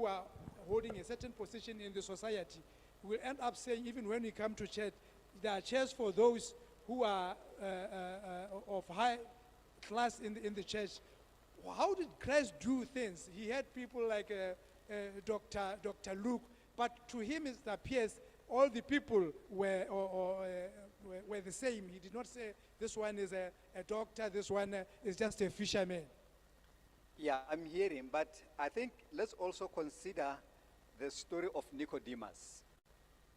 are holding a certain position in the society will end up saying, even when we come to church, there are chairs for those who are of high class in the church. How did Christ do things? He had people like Dr. Luke, but to him it appears all the people were the same. He did not say this one is a doctor, this one is just a fisherman. Yeah, I'm hearing, but I think let's also consider the story of Nicodemus.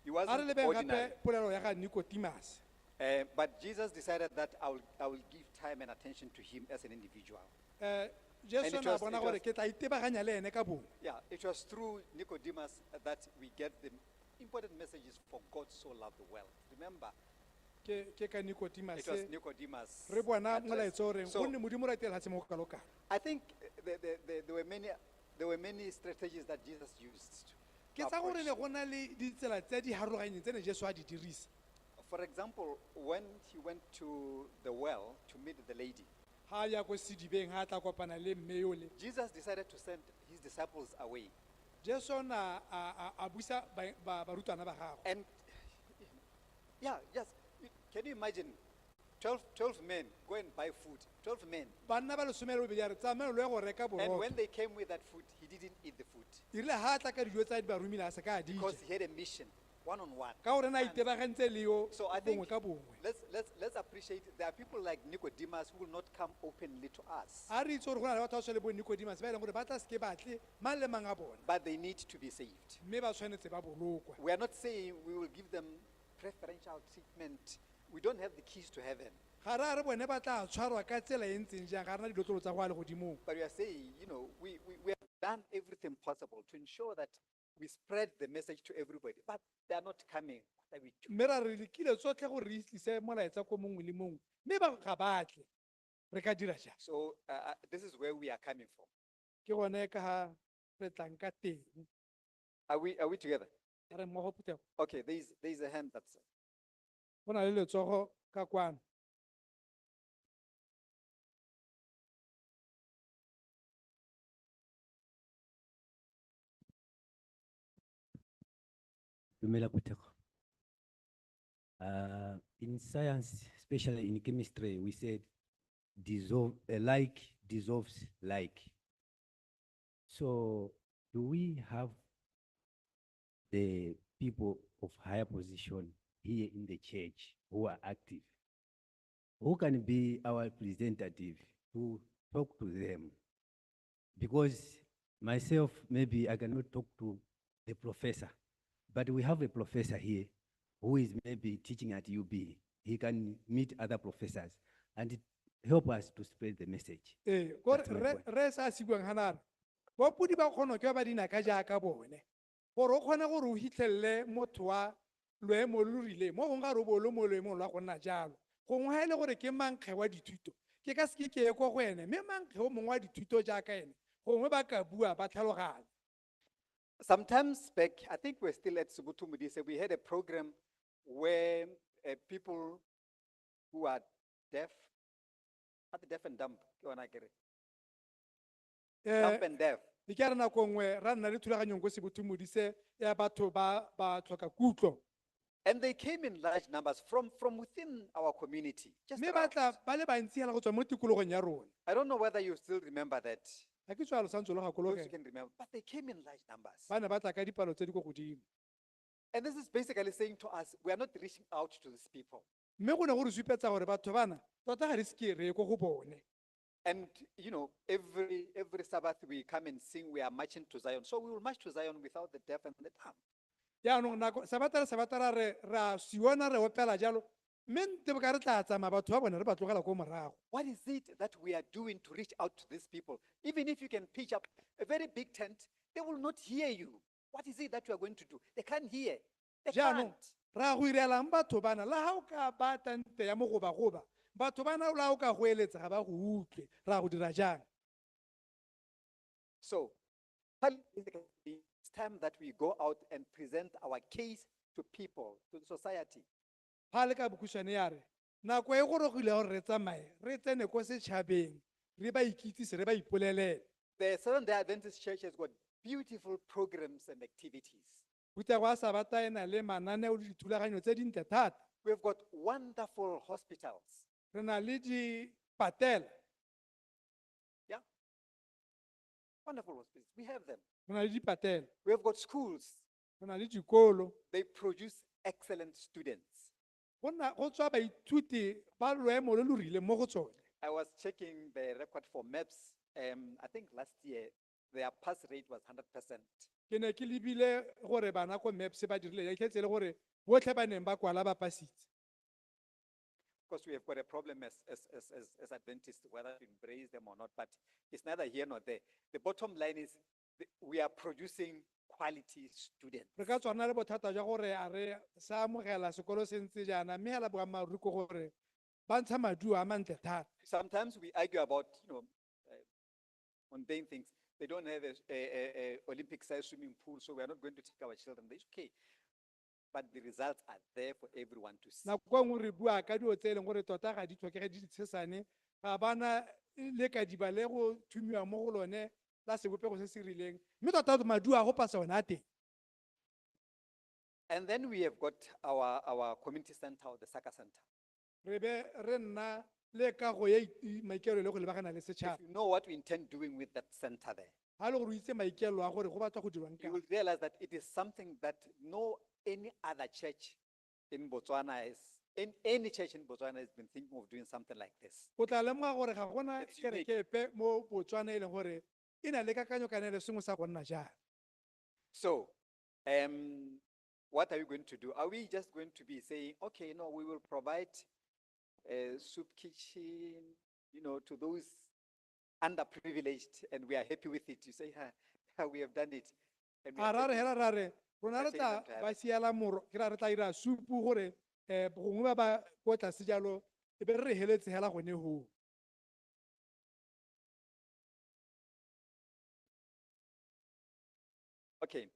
He A re wasn't lebeng ordinary, gape polelo ya ga Nicodemus. but Jesus decided that I will give time and attention to him as an individual. Jesu it na was- bona it gore was- ke tla itebaganya le ene ka bongwe. Yeah, it was through Nicodemus that we get the important messages for God so loved the world. Remember, Ke ka Nicodemus. it was Nicodemus. Re bona addressed. molaetsa o reng So, gonne modimo o ratile ga se mo ka lokana. I think there were many strategies that Jesus used. to Ke tsa gore approach. ne go na le ditsela tse di harologanyeng tse ne Jesu a di dirisa. For example, when he went to the well to meet the lady, Ha ya ko sedibeng ha tla kopana le mme yo le. Jesus decided to send his disciples away. Jesu na a busa barutwana ba gagwe. And yeah, yes, can you imagine 12 men go and buy food, 12 men. Banna ba lesome le bobedi a re tsamaya lo ya go reka And boroko. when they came with that food, he didn't eat the food Irile ha tla ka dijo tsa di ba romile a se ka di because he had a mission, one-on-one. ka gore na itebagantse le yo So I think bongwe ka bongwe. let's appreciate there are people like Nicodemus who will not come openly to us, A re itse gore go na le batho ba tshwane le bo Nicodemus ba e leng gore ba tla seke batle mang le mang a bona but they need to be saved. mme ba tshwanetse ba bolokwa. We are not saying we will give them preferential treatment. We don't have the keys to heaven. Ga re a re bone ba tla tshwarwa ka tsela e ntseng jang ga re na dilotlolo tsa go a le godimong. But we are saying, we have done everything possible to ensure that we spread the message to everybody, but they are not coming. What are we doing? Mme ra re lekile tsotlhe gore re itlise molaetsa ko mongwe le mongwe mme ba ga batle re ka dira jang. So this is where we are coming from. Ke gone ka ga re tlang ka teng. Are we together? A re mmogo Phutego. Okay, there's a hand that's. Go na le letsogo ka kwano. Dumela Phutego. In science, especially in chemistry, we said like dissolves like. So do we have the people of higher position here in the church who are active? Who can be our representative to talk to them? Because myself, maybe I cannot talk to the professor, but we have a professor here who is maybe teaching at UB. He can meet other professors and help us to spread the message. Gore That's my point. re sa sibuang hanare. Ba pudi ba kgono ke ba dina ka jaaka bone. Gore o kgone gore o hitlelle motho wa loemo lo rile mo gongwe ga re bolo mo loemong lwa go nna jalo. Gongwe ha ele gore ke mankge wa dithuto. Ke ka se ke ye ko go ene mme mankge o mongwe wa dithuto jaaka ene. Gongwe ba ka bua ba tlhaloganya. Sometimes back, I think we're still at Subutu Mudise, we had a program where people who are deaf, not deaf and dumb, ke yona akere, dumb and deaf, Di ka re nako nngwe ra nna le thulaganyong ko Sebuthumodise ya batho ba tlhoka kutlo. and they came in large numbers from within our community. Just Mme ba around. tla ba le bantsi hela go tswa mo tikologong ya rona. I don't know whether you still remember that. Ha ke tswa lo santse lo Those who gakologela. can remember, but they came in large numbers. Ba ne ba tla ka dipalo tse di ko godimo. And this is basically saying to us, we are not reaching out to these people. Mme go ne go re supetsa gore batho bana tota ga re seke re ye ko go bone. And every Sabbath we come and sing, we are marching to Zion. So we will march to Zion without the deaf and the dumb. Yaanong nako sabatara ra siwana re opela jalo. Mme nte ba ka re tla tsamaya batho ba bone re ba tlogela ko morago. What is it that we are doing to reach out to these people? Even if you can pitch up a very big tent, they will not hear you. What is it that you are going to do? They can't hear. They Jaanong can't. ra go irelang batho bana la ha o ka bata nte ya mogoba-goba. Batho bana la o ka go eletsa ga ba go utlwe. Ra go dira jang. So it's time that we go out and present our case to people, to the society. Ha le ka bokhushwane ya re nako e gorogile gore re tsamaye re tsene ko setšhabeng re ba ikitsise re ba ipolelele. The Seventh-day Adventist Church has got beautiful programs and activities. Rutego ya Sabata e na le mananeo le dithulaganyo tse dintle thata. We've got wonderful hospitals. Re na le dipatela, Yeah. Wonderful hospitals. We have them. re na le dipatela, We have got schools. re na le dikolo. They produce excellent students. Go tswa baithuti ba loemo lo lo rileng mo go tsone. I was checking the record for MAPS. I think last year their pass rate was 100%. Ke ne ke lebile gore bana ko MEPS ba dirile ya iketse le gore botlhe ba neng ba kwala ba pasitse. Of course, we have got a problem as Adventists, whether to embrace them or not, but it's neither here nor there. The bottom line is we are producing quality students. Re ka tswana le bothata jwa gore a re sa amogela sekolo se ntse jaana mme hela boammaaruri ko gore ba ntsha maduo a mantle thata. Sometimes we argue about, mundane things. They don't have a Olympic-sized swimming pool, so we are not going to take our children. It's okay. But the results are there for everyone to see. Nako nngwe re bua ka dio tse e leng gore tota ga di tlhokege di tshesane ga bana le ka diba le go thumiwa mo go lone la sebopego se se rileng mme tota maduo a go pasa ona a teng. And then we have got our community center, or the Saka Center. Re be re nna le kago ya maikelo le go lebagana le If setšhaba. you know what we intend doing with that center there, Ha le gore o itse maikelo a gore go batla go dirwang you ka. will realize that it is something that no any other church in Botswana is, in any church in Botswana has been thinking of doing something like this. O tla lemoga gore ga gona It's unique. kereke epe mo Botswana e leng gore e na le kakanyo kana le sengwe sa go nna jalo. So, what are we going to do? Are we just going to be saying, okay, no, we will provide a soup kitchen, to those underprivileged, and we are happy with it? You say, we have done it. And we A are ra re happy. hela ra re rona re That's tla even to have. ba siela moro ke ra re tla ira supu gore bogongwe ba ba ko tlase jalo e be re heletse hela gone ho. Okay,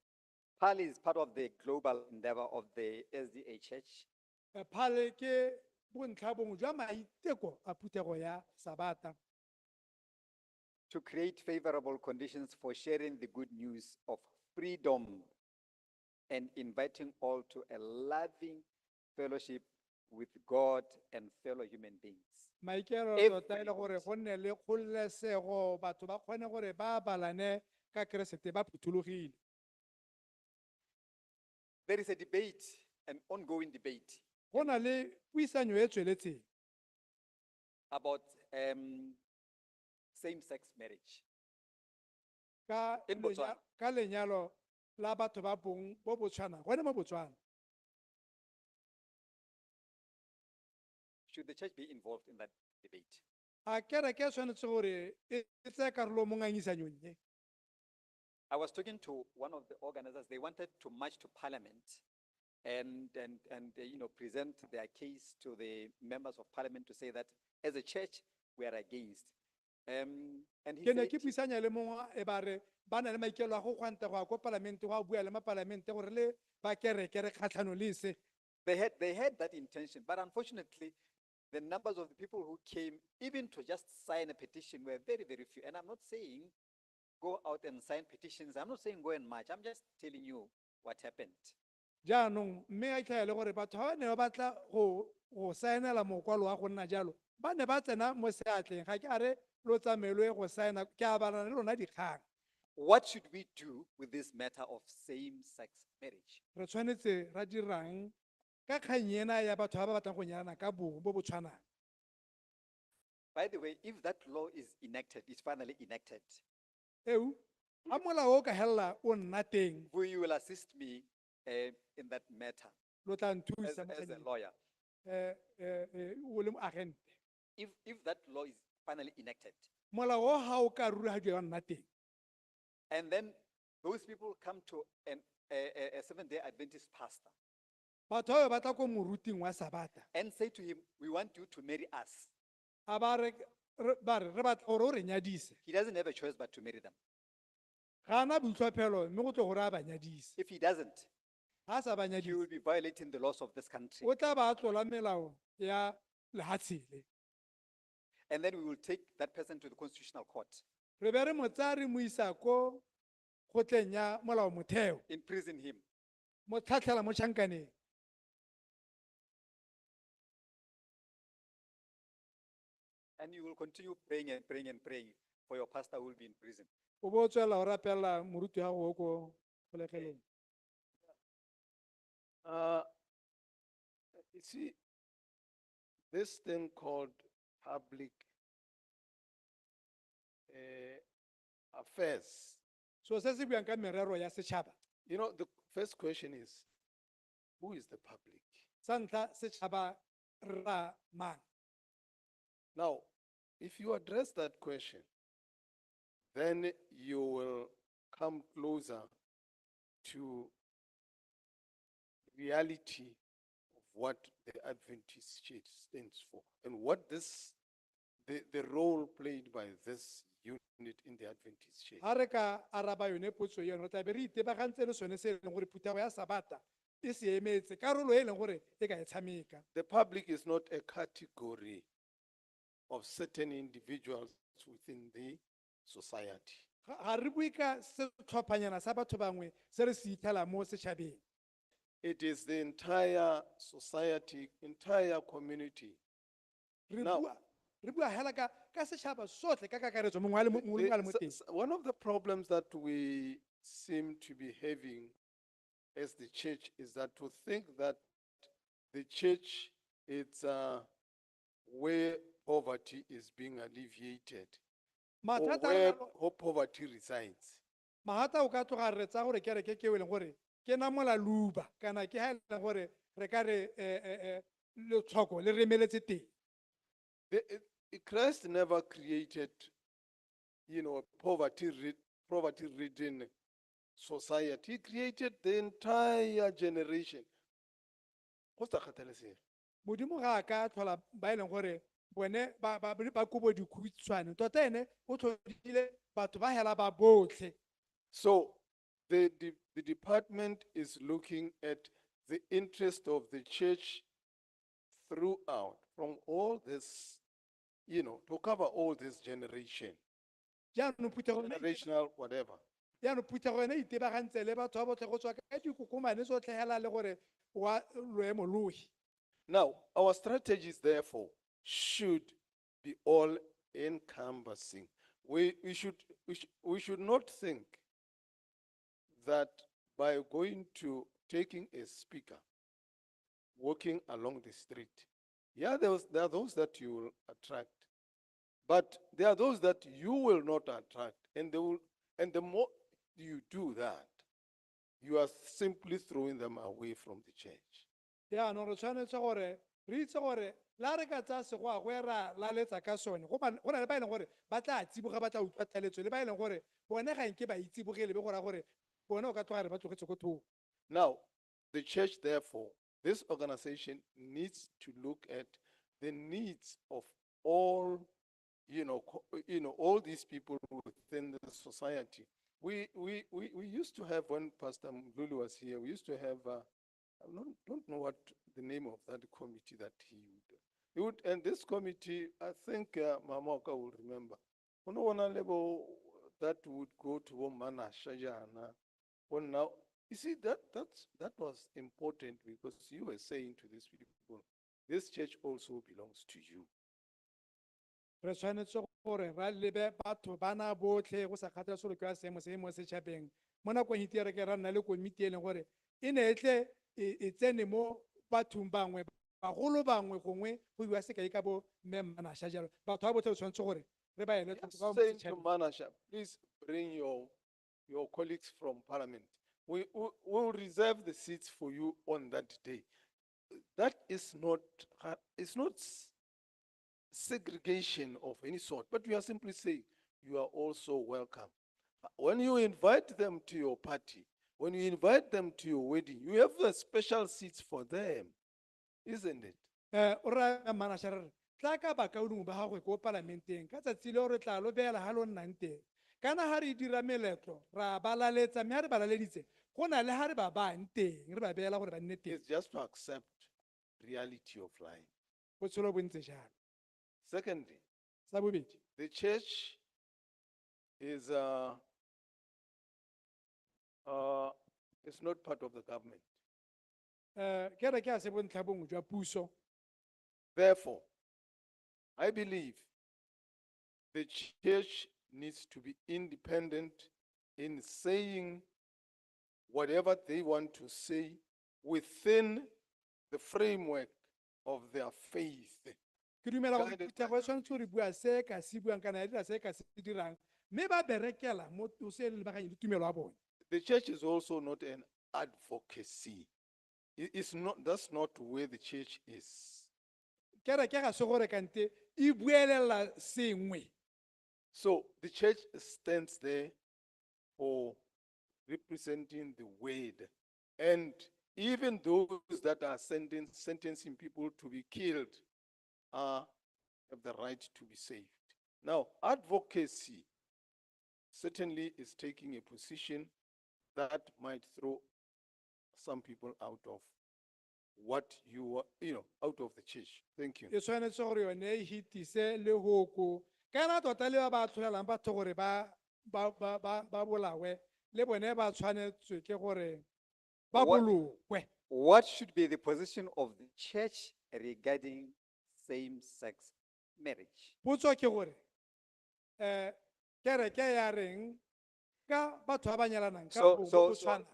Pali is part of the global endeavor of the SDA Church. Phale ke bontlhabongwe jwa maiteko a phutego ya Sabata To create favorable conditions for sharing the good news of freedom and inviting all to a loving fellowship with God and fellow human beings. maikelo tota e le gore go nne le kgololesego batho ba kgone gore ba balane ka keresete ba phuthulogile. There is a debate, an ongoing debate Go na le puisanyo e tsweletseng about same-sex marriage. ka In Botswana. ka lenyalo la batho ba bong bo bo tshwanang gone mo Botswana. Should the church be involved in that debate? A kereke e tshwanetse gore e tseye karolo mo ngangisanyong e. I was talking to one of the organizers. They wanted to march to parliament and present their case to the members of parliament to say that as a church, we are against. And he Ke ne said, ke puisanya le mongwe e ba re ba na le maikelo a go gwanta go ya ko palamente go a bua le mapalamente gore le ba kereke re kgatlhano le se. they had that intention, but unfortunately, the numbers of the people who came, even to just sign a petition, were very, very few. And I'm not saying go out and sign petitions. I'm not saying go and march. I'm just telling you what happened. Jaanong mme a itlhaele gore batho ba ne ba batla go saenela mokwalo wa go nna jalo ba ne ba tsena mo seatleng ga ke a re lo tsamaelwe go saena ke a balana le lona dikgang. What should we do with this matter of same-sex marriage? Re tshwanetse ra dirang ka kgang ena ya batho ba ba batlang go nyalana ka bong bo bo tshwanang. By the way, if that law is enacted, it's finally enacted, Eu ha molao o ka hella o nna teng you will assist me in that matter lo tla as, nthusa as a lawyer. o le moagente. If that law is finally enacted, Molao o ha o ka ruragadiwa nna teng and then those people come to a Seventh-day Adventist pastor batho ba ba batla ko moruting wa Sabata and say to him, we want you to marry us. a ba re re batla gore o re nyadise He doesn't have a choice but to marry them. ga ana boitlhophelo mme go tlo gore a ba nyadise. If he doesn't, Ha a sa ba he nyadise will be violating the laws of this country. o tla ba tlola melao ya lehatshele. And then we will take that person to the constitutional court. Re be re mo tsaya re mo isa ko kgotleng ya molao motheo imprison him. mo tlhatlhela mo tšhankaneng. And you will continue praying and praying and praying for your pastor who will be in prison. O bo o tswela o rapelela moruti wa gago o ko kgolegelong. You see, this thing called public affairs. So se se buang ka merero ya setšhaba, You know, the first question is, who is the public? sa ntlha setšhaba ra mang? Now, if you address that question, then you will come closer to reality of what the Adventist Church stands for and what the role played by this unit in the Adventist Church. Ha re ka araba yone potso eno re tla be re itebagantse le sone se e leng gore phutego ya sabata e se emetse karolo e leng gore e ka e tshameka. The public is not a category of certain individuals within the society. Ga re bue ka setlhophanyana sa batho bangwe se re se itlhela mo setšhabeng. It is the entire society, entire community. Re Now- bua- re bua hela ka setšhaba sotlhe ka kakaretso mongwe a le mo teng. One of the problems that we seem to be having as the church is that to think that the church is where poverty is being alleviated or Mathata a where jalo- poverty resides. Mahata o ka tloga re tsa gore kereke ke e leng gore ke na mola luba kana ke ha e leng gore re ka re letlhoko le re emeletse teng. Christ never created, you know, a poverty-ridden society. He created the entire generation. Go sa kgathalesege. Modimo ga a ka tlhola ba e leng gore bone ba kobo dikhutshwane tota ene o tlhodile batho ba hela ba botlhe. So the department is looking at the interest of the church throughout from all this, you know, to cover all this generation, Jaanong phutego ena e generational whatever. jaanong phutego ena e itebagantse le batho ba botlhe go tswa ka dikokomane tsotlhe hela le gore wa loemo lohi. Now, our strategies therefore should be all encompassing. We should not think that by going to taking a speaker, walking along the street, yeah, there are those that you will attract, but there are those that you will not attract, and the more you do that, you are simply throwing them away from the church. Jaanong re tshwanetse gore re itse gore la re ka tsaya segoa go e ra laletsa ka sone go na le ba e leng gore ba tla tsiboga ba tla utlwa tlhaletso le ba e leng gore bone ga nke ba itsibogele be go raya gore bone o ka tloga re ba tlogetse ko thoko. Now, the church, therefore, this organization needs to look at the needs of all, all these people within the society. We used to have, when Pastor Lulu was here, we used to have, I don't know what the name of that committee that he would, and this committee, I think Mamoka will remember. One level that would go to Mana Shajana. Well, now, you see, that was important because you were saying to these people, this church also belongs to you. Re tshwanetse gore ra lebe batho ba na botlhe go sa kgathalesege ke ya seemo se mo setšhabeng mo nakong e tia re ke ra nna le komiti e leng gore e ne e tle e tsene mo bathong bangwe bagolo bangwe gongwe go bua sekai ka bo mme Manasha jalo batho ba botlhe ba tshwanetse gore re ba ele tlhoko ka mo Saying to setšhabeng. Manasha, please bring your colleagues from parliament. We will reserve the seats for you on that day. That is not, it's not segregation of any sort, but we are simply saying you are also welcome. When you invite them to your party, when you invite them to your wedding, you have the special seats for them, isn't it? O ra Manasha re tla ka bakaodimo ba gagwe ko palamenteng ka tsatsi le re tla lo beela ha lo nnang teng kana ha re dira meletlo ra ba laletsa mme ha re ba laleditse go na le ha re ba bang teng re ba beela gore ba nne teng It's just to accept reality of life. botshelo bo ntse jalo. Secondly, Sa bobedi the church is It's not part of the government. Kereke ha se bontlhabongwe jwa puso. Therefore, I believe the church needs to be independent in saying whatever they want to say within the framework of their faith. Ke dumela gore Guided phutego e tshwanetse gore bua se ka se buang kana ya dira se ka se dirang, mme ba berekela mo o se lebaganye le tumelo ya bone. The church is also not an advocacy. It's not, that's not where the church is. Kereke ga se gore kante e buelela sengwe. So the church stands there for representing the word. And even those that are sentencing people to be killed have the right to be saved. Now, advocacy certainly is taking a position that might throw some people out of what you are, out of the church. Thank you. E tshwanetse gore yone e hitise le hoko. Kana tota le ba tlholelang batho gore ba bolawe le bone ba tshwanetswe ke gore ba What- bolokwe. What should be the position of the church regarding same-sex marriage? Potso ke gore kereke ya reng ka batho ba ba nyalanang ka So, bong bo so, bo so tshwanang.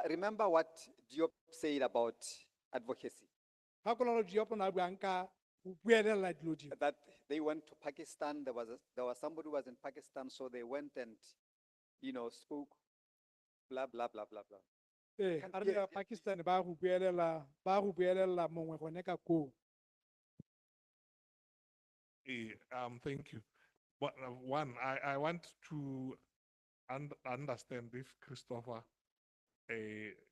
remember what Diop said about advocacy, Gakolola Diop o ne a buang ka go buelela dilo dingwe. that they went to Pakistan. There was somebody who was in Pakistan, so they went and, spoke, blah, blah, blah, blah, blah. Ee, Can't a re hear- ya Pakistan ba go buelela mongwe gone ka koo. Thank you. But one, I want to understand if Christopher,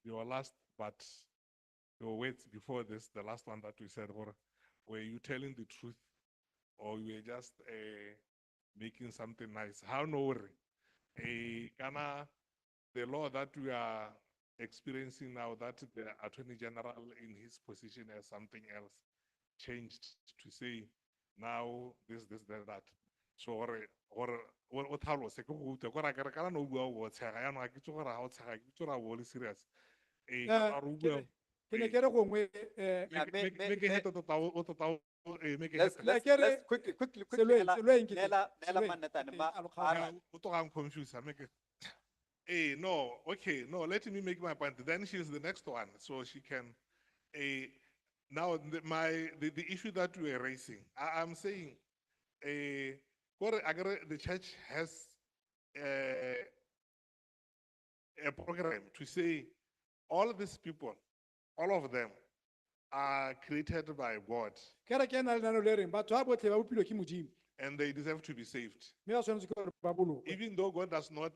your last, but your words before this, the last one that we said, were you telling the truth or you were just making something nice? How no worry. Kana, the law that we are experiencing now, that the Attorney General in his position as something else changed to say now this, that. So what how was it? No bua o tshega ya no a ke tso gore ha o tshega ke tso ra bo le serious. Kana re bua Ke ne ke re gongwe Yeah, make it o tota make Let's, it let's, Like let's quickly, Seloi, Nela- Seloi nkete, Nela Seloi, Manatane, nkete, ma- aloga- Ara- o to I'm confused. I make it. No, okay, no, let me make my point. Then she's the next one, so she can. Now the issue that we are raising, I'm saying, the church has a program to say all these people, all of them, are created by God kereke e na le lenaneo le reng batho ba botlhe ba bopilwe ke Modimo, and they deserve to be saved. mme ba tshwanetse ke gore ba bolokwe. Even though God does not,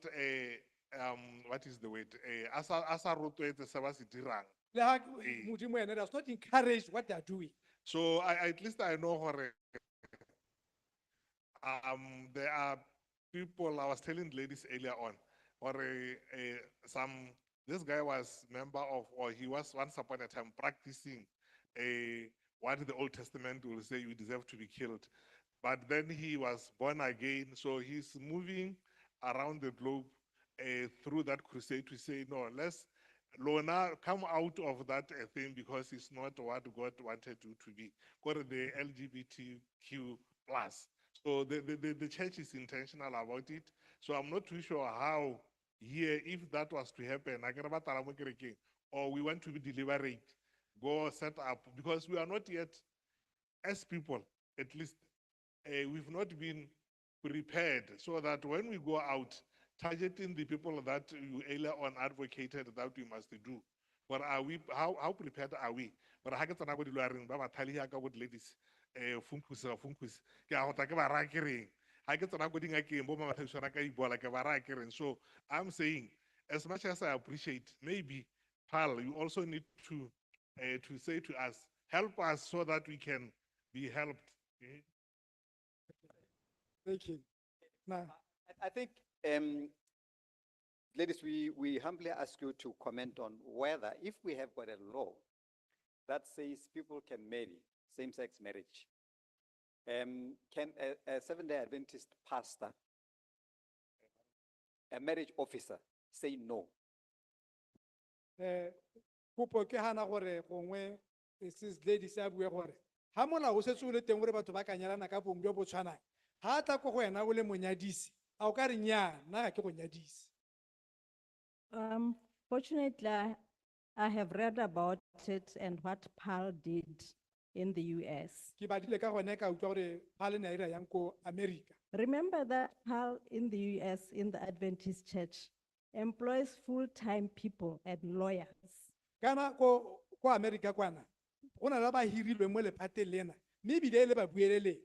what is the word? Asa rotloetse se ba se dirang. Le ha Ee. Modimo ene does not encourage what they are doing. So at least I know hore, there are people, I was telling ladies earlier on, or this guy was member of, or he was once upon a time practicing what the Old Testament will say you deserve to be killed. But then he was born again, so he's moving around the globe through that crusade to say, no, let's Lona come out of that thing because it's not what God wanted you to be. Go to the LGBTQ plus. So the church is intentional about it. So I'm not too sure how here, if that was to happen, or we want to be deliberate, go set up, because we are not yet, as people, at least, we've not been prepared so that when we go out, targeting the people that you earlier on advocated that we must do. But are we, how prepared are we? But I get another ladies, funkus, so I'm saying, as much as I appreciate, maybe, Pal, you also need to say to us, help us so that we can be helped. Thank you. Now, I think, ladies, we humbly ask you to comment on whether, if we have got a law that says people can marry, same-sex marriage, can a Seventh-day Adventist pastor, a marriage officer, say no? kopo ke hana gore gongwe sis lady se a bue gore ha molao o setse o le teng gore batho ba ka nyalana ka bong jo bo tshwanang ha a tla ko go wena o le monyadisi a o ka re nnyaa nna ga ke go nyadisi. Fortunately, I have read about it and what PAL did in the US. Ke badile ka gone ka utlwa gore ha le ne a ira yang ko America. Remember that PAL in the US, in the Adventist Church, employs full-time people and lawyers. Kana ko America kwana go na le ba hirilwe mo lephateng lena mme ebile e le babueleledi.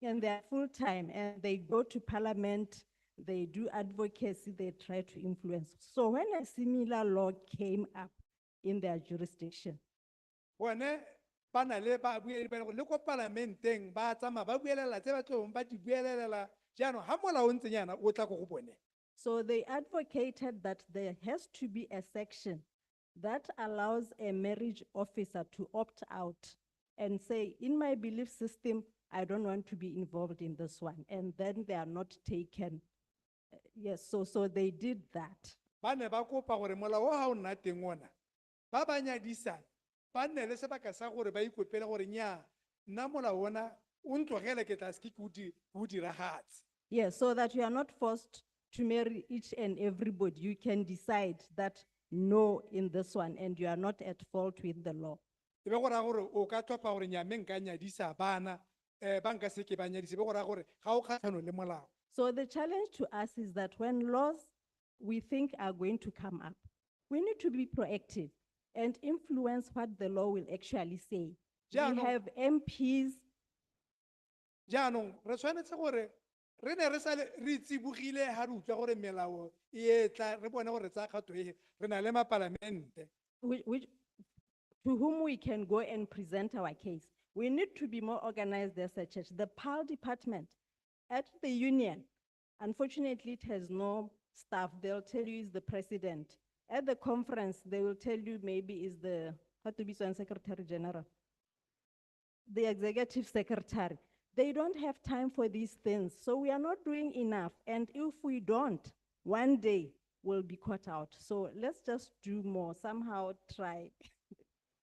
And they are full-time and they go to parliament, they do advocacy, they try to influence. So when a similar law came up in their jurisdiction, Bone ba na le babueledi ba le ko parlamenteng ba tsama ba buelela tse ba tlong ba di buelelela jaanong ha molao o ntseng yana o tla go go bone. so they advocated that there has to be a section that allows a marriage officer to opt out and say, in my belief system, I don't want to be involved in this one. And then they are not taken. Yes, so they did that. Ba ne ba kopa gore molao o ha o nna teng ona ba ba nyadisana ba nne le sebaka sa gore ba ikopele gore nnyaa nna molao ona o ntlogele ke tla se ke o diragatse. Yes, so that you are not forced to marry each and everybody. You can decide that no in this one and you are not at fault with the law. E be go raya gore o ka tlhopha gore nnyaa mme nka nyadisa bana ba nka se ke ba nyadisa e be go raya gore ga o kgatlhanong le molao. So the challenge to us is that when laws we think are going to come up, we need to be proactive and influence what the law will actually say. We Jaanong- have MPs, Jaanong re tshwanetse gore re ne re sale re tsibogile ha re utlwa gore melao e tla re bone gore tsa kgato e re na le mapalamente. which, to whom we can go and present our case. We need to be more organized as a church. The PAL department at the union, unfortunately, it has no staff. They'll tell you is the president. At the conference, they will tell you maybe is the Secretary General, the executive secretary. They don't have time for these things. So we are not doing enough. And if we don't, one day we'll be caught out. So let's just do more, somehow try.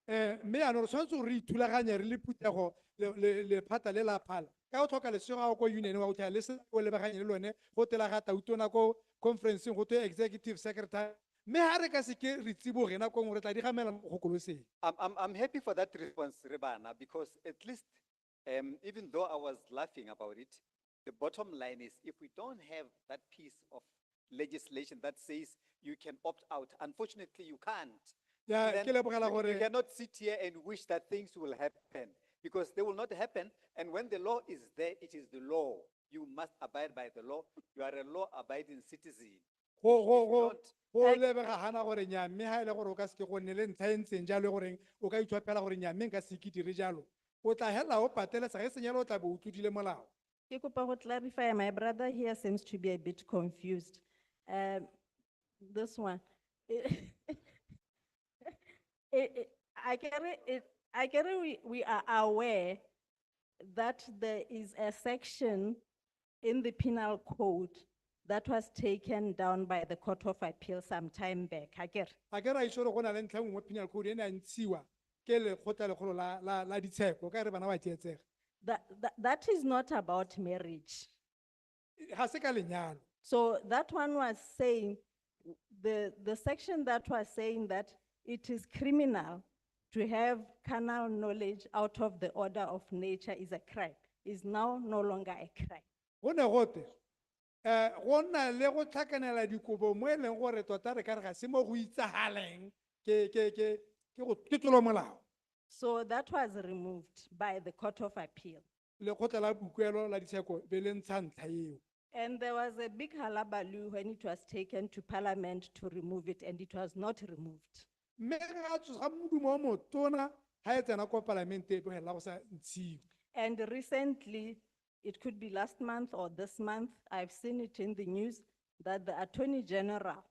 Mme yaanong re tshwanetse gore re ithulaganye re le phutego lephata le la phala ka o tlhoka lesego ga o ko union wa go tlhela le se o lebaganye le lone go tela ga tautona ko conferenceng go to executive secretary mme ha re ka se ke re tsiboge nako nngwe re tla digamela mo kgokoloseng. I'm happy for that response, Rebana, because at least, even though I was laughing about it, the bottom line is if we don't have that piece of legislation that says you can opt out, unfortunately you can't. Ya, Then ke lebogela you gore- cannot sit here and wish that things will happen because they will not happen. And when the law is there, it is the law. You must abide by the law. You are a law-abiding citizen. Go don't- lebega hana gore nya mme ha ile gore o ka se ke go nne le ntlha e ntseng jalo e goreng o ka itlhophela gore nya mme nka se ke dire jalo o tla hela o pateletsa ge senyalo o tla be o tlodile molao. Ke kopa go clarify, my brother here seems to be a bit confused. This one. I get we are aware that there is a section in the penal code that was taken down by the Court of Appeal some time back. I get. A ke ra itse gore go na le ntlha nngwe penal code e ne a ntshiwa ke lekgotla legolo la ditsheko ka re bana ba tsietsega That is not about marriage. ga se ka lenyalo. So that one was saying, the section that was saying that it is criminal to have carnal knowledge out of the order of nature is a crime, is now no longer a crime. Go ne gote go nna le go tlhakanela dikobo mo e leng gore tota re ka re ga se mo go itsagaleng ke tlolo molao. So that was removed by the Court of Appeal. Lekgotla la boikuelo la ditsheko be le ntsha ntlha eo. And there was a big halabaloo when it was taken to Parliament to remove it, and it was not removed. Mme ga modumo o motona ha e tsena ko palamente e tlogela go sa ntshiwe. And recently, it could be last month or this month, I've seen it in the news that the Attorney General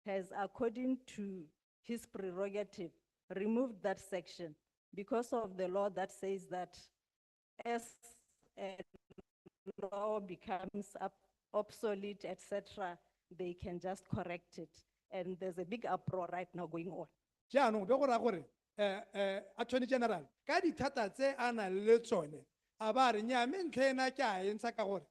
has, according to his prerogative, removed that section because of the law that says that as a law becomes obsolete, etc., they can just correct it. and there's a big uproar right now going on. jaanong be go raya gore attorney general ka dithata tse a nang le tsone a ba re nnyaa mme ntlha ena ke a e ntsha ka gore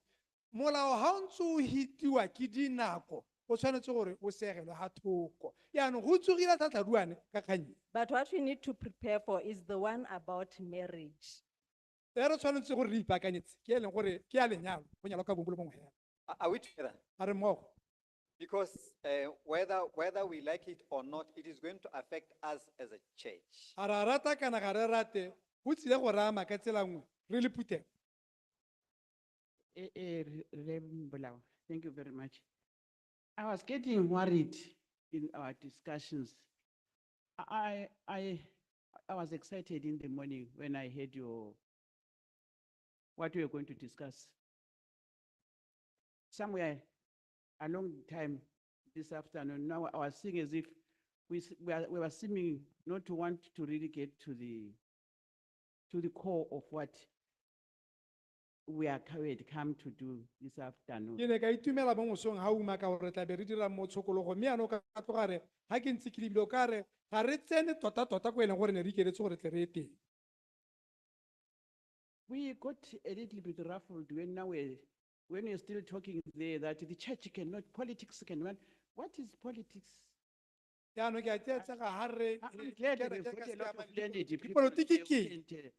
molao ga o ntse o hitiwa ke dinako o tshwanetse gore o segelwe ga thoko yaanong go tsogile tlhatlhaduane ka kganye But what we need to prepare for is the one about marriage. e re tshwanetse gore re ipaakanyetse ke e leng gore ke ya lenyalo go nyalwa ka bongwe le bongwe fela Are we together? a re mmogo Because whether we like it or not, it is going to affect us as a church. a ra rata kana ga re rate go tsile go re ama ka tsela nngwe re le phutego Mbulawa, thank you very much. I was getting worried in our discussions. I was excited in the morning when I heard what we were going to discuss. Somewhere along the time this afternoon, now I was seeing as if we were seeming not to want to really get to the core of what we had come to do this afternoon. ke ne ka itumela mo mosong ga uma ka gore re tla be re dira mo tshokologo mme yaanong ka tloga re ga ke ntse ke lebile o ka re ga re tsene tota-tota ko e leng gore ne re ikeletse gore tle re ye teng We got a little bit ruffled when you're still talking there that the church cannot, politics cannot. What is politics? yaanong ke a tseetsega ga re I'm glad that kereke we've ka got a lot of sekamane le learned people dipolotiki here ke who can tell.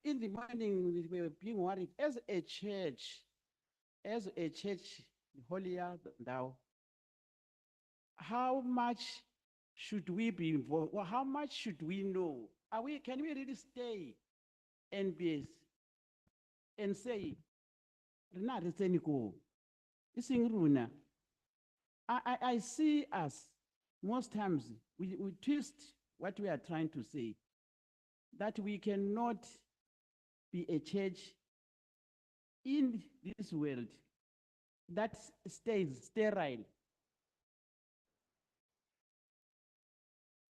In the morning, we were being worried as a church, holier thou. How much should we be involved? Or how much should we know? Can we really stay and and say, "Rena re tsene ko, e seng rona." I see us, most times, we twist what we are trying to say, that we cannot be a church in this world that stays sterile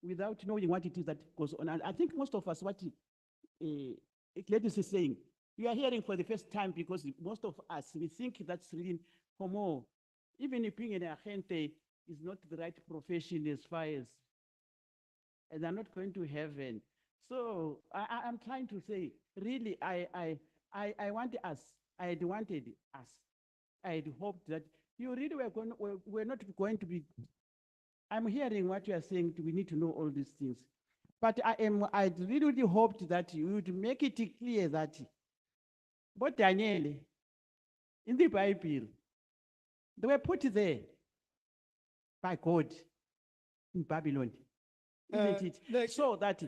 without knowing what it is that goes on. And I think most of us, what Gladys is saying, you are hearing for the first time because most of us, we think that's really for more. Even if being an agente is not the right profession as far as, and they're not going to heaven. So I'm trying to say, really, I wanted us, I had wanted us, I had hoped that you really were not going to be, I'm hearing what you are saying, we need to know all these things. But I really hoped that you would make it clear that, but Daniel, in the Bible, they were put there by God in Babylon, isn't it? like- So that,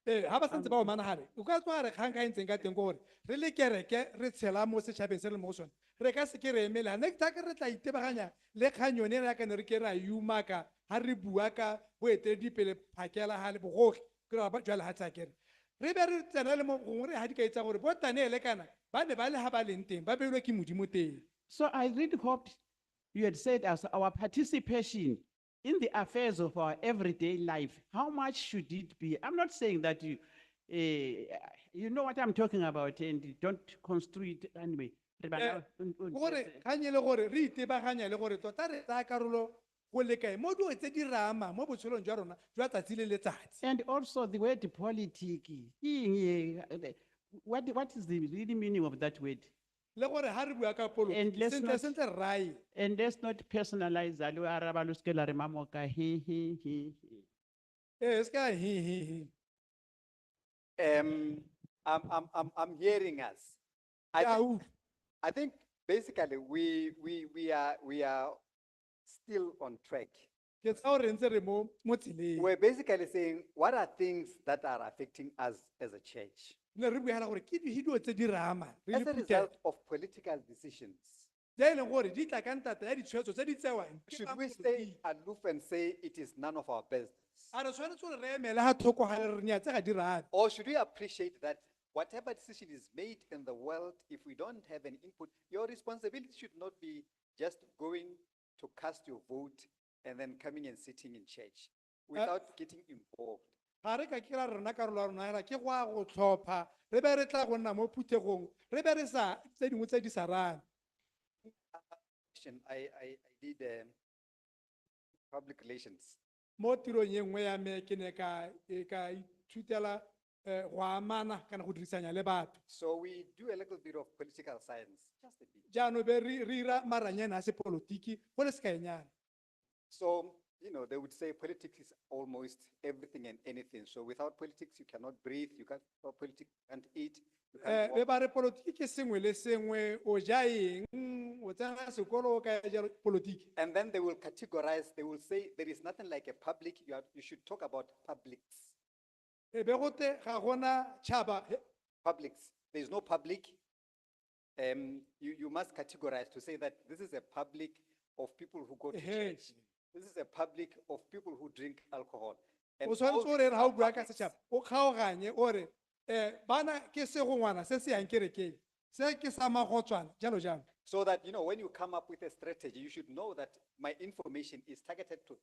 ga ba santse ba o managare o ka tswa re kgang ka e ntseng ka teng ko gore re le kereke re tshela mo setšhabeng se re mo go sone re ka se ke re emelela next time re tla itebaganya le kgang yone re yakane re ke ra umaka ga re bua ka boeteledipele phakela ga le bogogi ke ra ba jale ga tsa kere re be re tsena le mo gongwe re ga di ka etsa gore bo Daniele kana ba ne ba le ga ba leng teng ba beilwe ke modimo teng so I really hoped you had said as our participation in the affairs of our everyday life, how much should it be? I'm not saying that you know what I'm talking about and don't construe it anyway. gore kgang e le gore re itebaganya le gore tota re tsaya karolo go lekae mo dio tse di rama mo botshelong jwa rona jwa tsatsi le letsatsi And also the word politiki, what is the really meaning of that word? le gore ga re bua ka polo And let's sentle not- sentle rai And let's not personalize. Alo araba lo ske la re mamoka, he. se ka he I'm hearing us. I think basically we are still on track. ke tsa gore ntse re mo tseleng We're basically saying, what are things that are affecting us as a church? ne re buela gore ke dihidio tse di rama re As le a phutego result of political decisions, tse e leng gore di tla ka ntata ya ditshwetso tse di tsewang ke should ba we polotiki. stay aloof and say it is none of our business? a re tshwanetse gore re emele ga thoko ga le re nya tse ga di rame Or should we appreciate that whatever decision is made in the world, if we don't have an input, your responsibility should not be just going to cast your vote and then coming and sitting in church without getting involved. ga re ka kira rona karolo ya rona hela ke go a go tlhopha re be re tla go nna mo phuthegong re be re sa tse dingwe tse di sa rame question. I did public relations. Mo tirong ye nngwe ya me ke ne ka ithutela go amana kana go dirisanya le batho. So we do a little bit of political science, just a bit. Jaanong be re 'ira maranyane a sepolotiki go le sekaenyana. So, you know, they would say politics is almost everything and anything. So without politics, you cannot breathe, you can't, without politics, you can't eat, you can't Be walk. ba re polotiki ke sengwe le sengwe, o ja eng, o tsena sekolo o ka ja polotiki. And then they will categorize, they will say there is nothing like a public, you should talk about publics. E be gote ga gona tšhaba, Publics, there is no public. You must categorize to say that this is a public of people who go to Ehe. church. This is a public of people who drink alcohol. And o tshwanetse all o re these ha o are bua ka publics. setšhaba o kgaoganye o re bana ke se go ngwana se se yang kerekeng se ke sa magotswana jalo jalo. So that, you know, when you come up with a strategy, you should know that my information is targeted to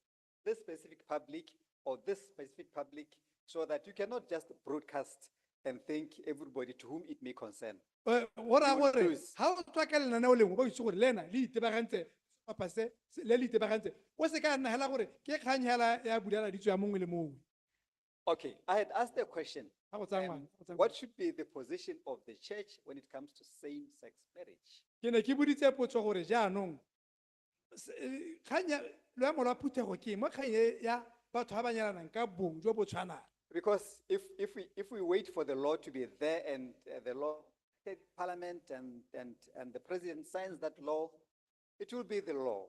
this specific public or this specific public, so that you cannot just broadcast and think everybody to whom it may concern. Go raya You will gore lose. ha o tswa ka lenaneo lengwe ba itse gore le ena le itebagantse papa se le itebagantse o se ka nna hela gore ke kgang hela ya bulela ditso ya mongwe le mongwe. Okay, I had asked a question. Ha go tsaya um, ngwana, go tsaya What ngwana. should be the position of the church when it comes to same-sex marriage? Ke ne ke boditse potso gore jaanong kgang ya loemo lwa phuthego ke eng mo kgang e ya batho ba ba nyalanang ka bong jo bo tshwanang. Because if we wait for the law to be there and the law, the parliament and the president signs that law, it will be the law.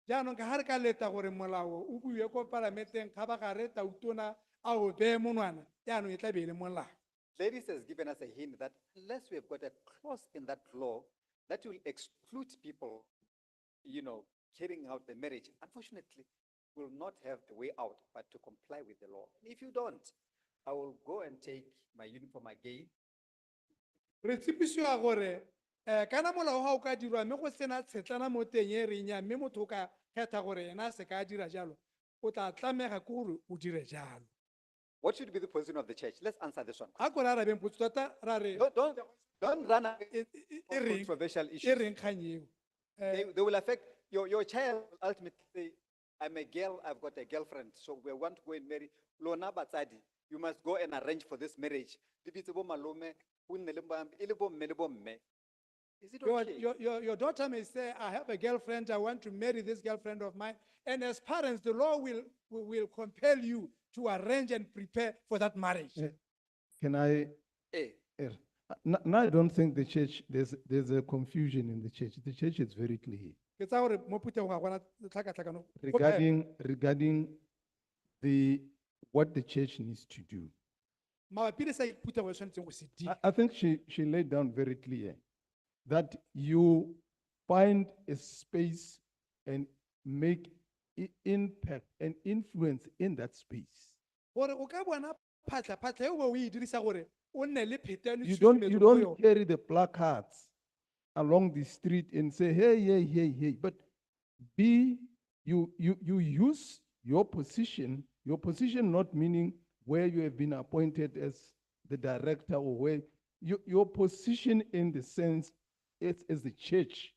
Jaanong ka ha re ka leta gore molao o buiwe ko palamenteng ga ba gare tautona a o beye monwana jaanong e tla be e le molao. Ladies has given us a hint that unless we have got a clause in that law that will exclude people, you know, carrying out the marriage, unfortunately, will not have the way out but to comply with the law. If you don't, I will go and take my uniform again. Re tsepisiwa gore kana molao ga o ka dirwa mme go sena tshetlana mo teng e reng ya mme motho o ka kgetha gore ena a se ka dira jalo o tla tlamega ke gore o dire jalo. What should be the position of the church? Let's answer this one. Ga ko re arabeng potso tota ra re Don't run away e from reng controversial e issues. reng kgang eo. They will affect your child will ultimately say, I'm a girl, I've got a girlfriend, so we want to go and marry. Lona batsadi, you must go and arrange for this marriage. Lebitse bo malome, o nne le bo- e le bo mme le bo mme. Is it okay? Your daughter may say, I have a girlfriend, I want to marry this girlfriend of mine. And as parents, the law will compel you to arrange and prepare for that marriage. Can I, Eh, now I don't think the church, there's a confusion in the church. The church is very clear Ke tsaya gore mo phuthego ga gona tlhakatlhakano. regarding what the church needs to do. Mabapi le sa phuthego e tshwanetseng go se dira. I think she laid down very clear that you find a space and make impact and influence in that space. Gore o ka bona phatlha eo o e dirisa gore o nne le phetelo You don't carry the placards along the street and say, hey, hey, hey, hey, but you use your position not meaning where you have been appointed as the director or where, your position in the sense it's as the church,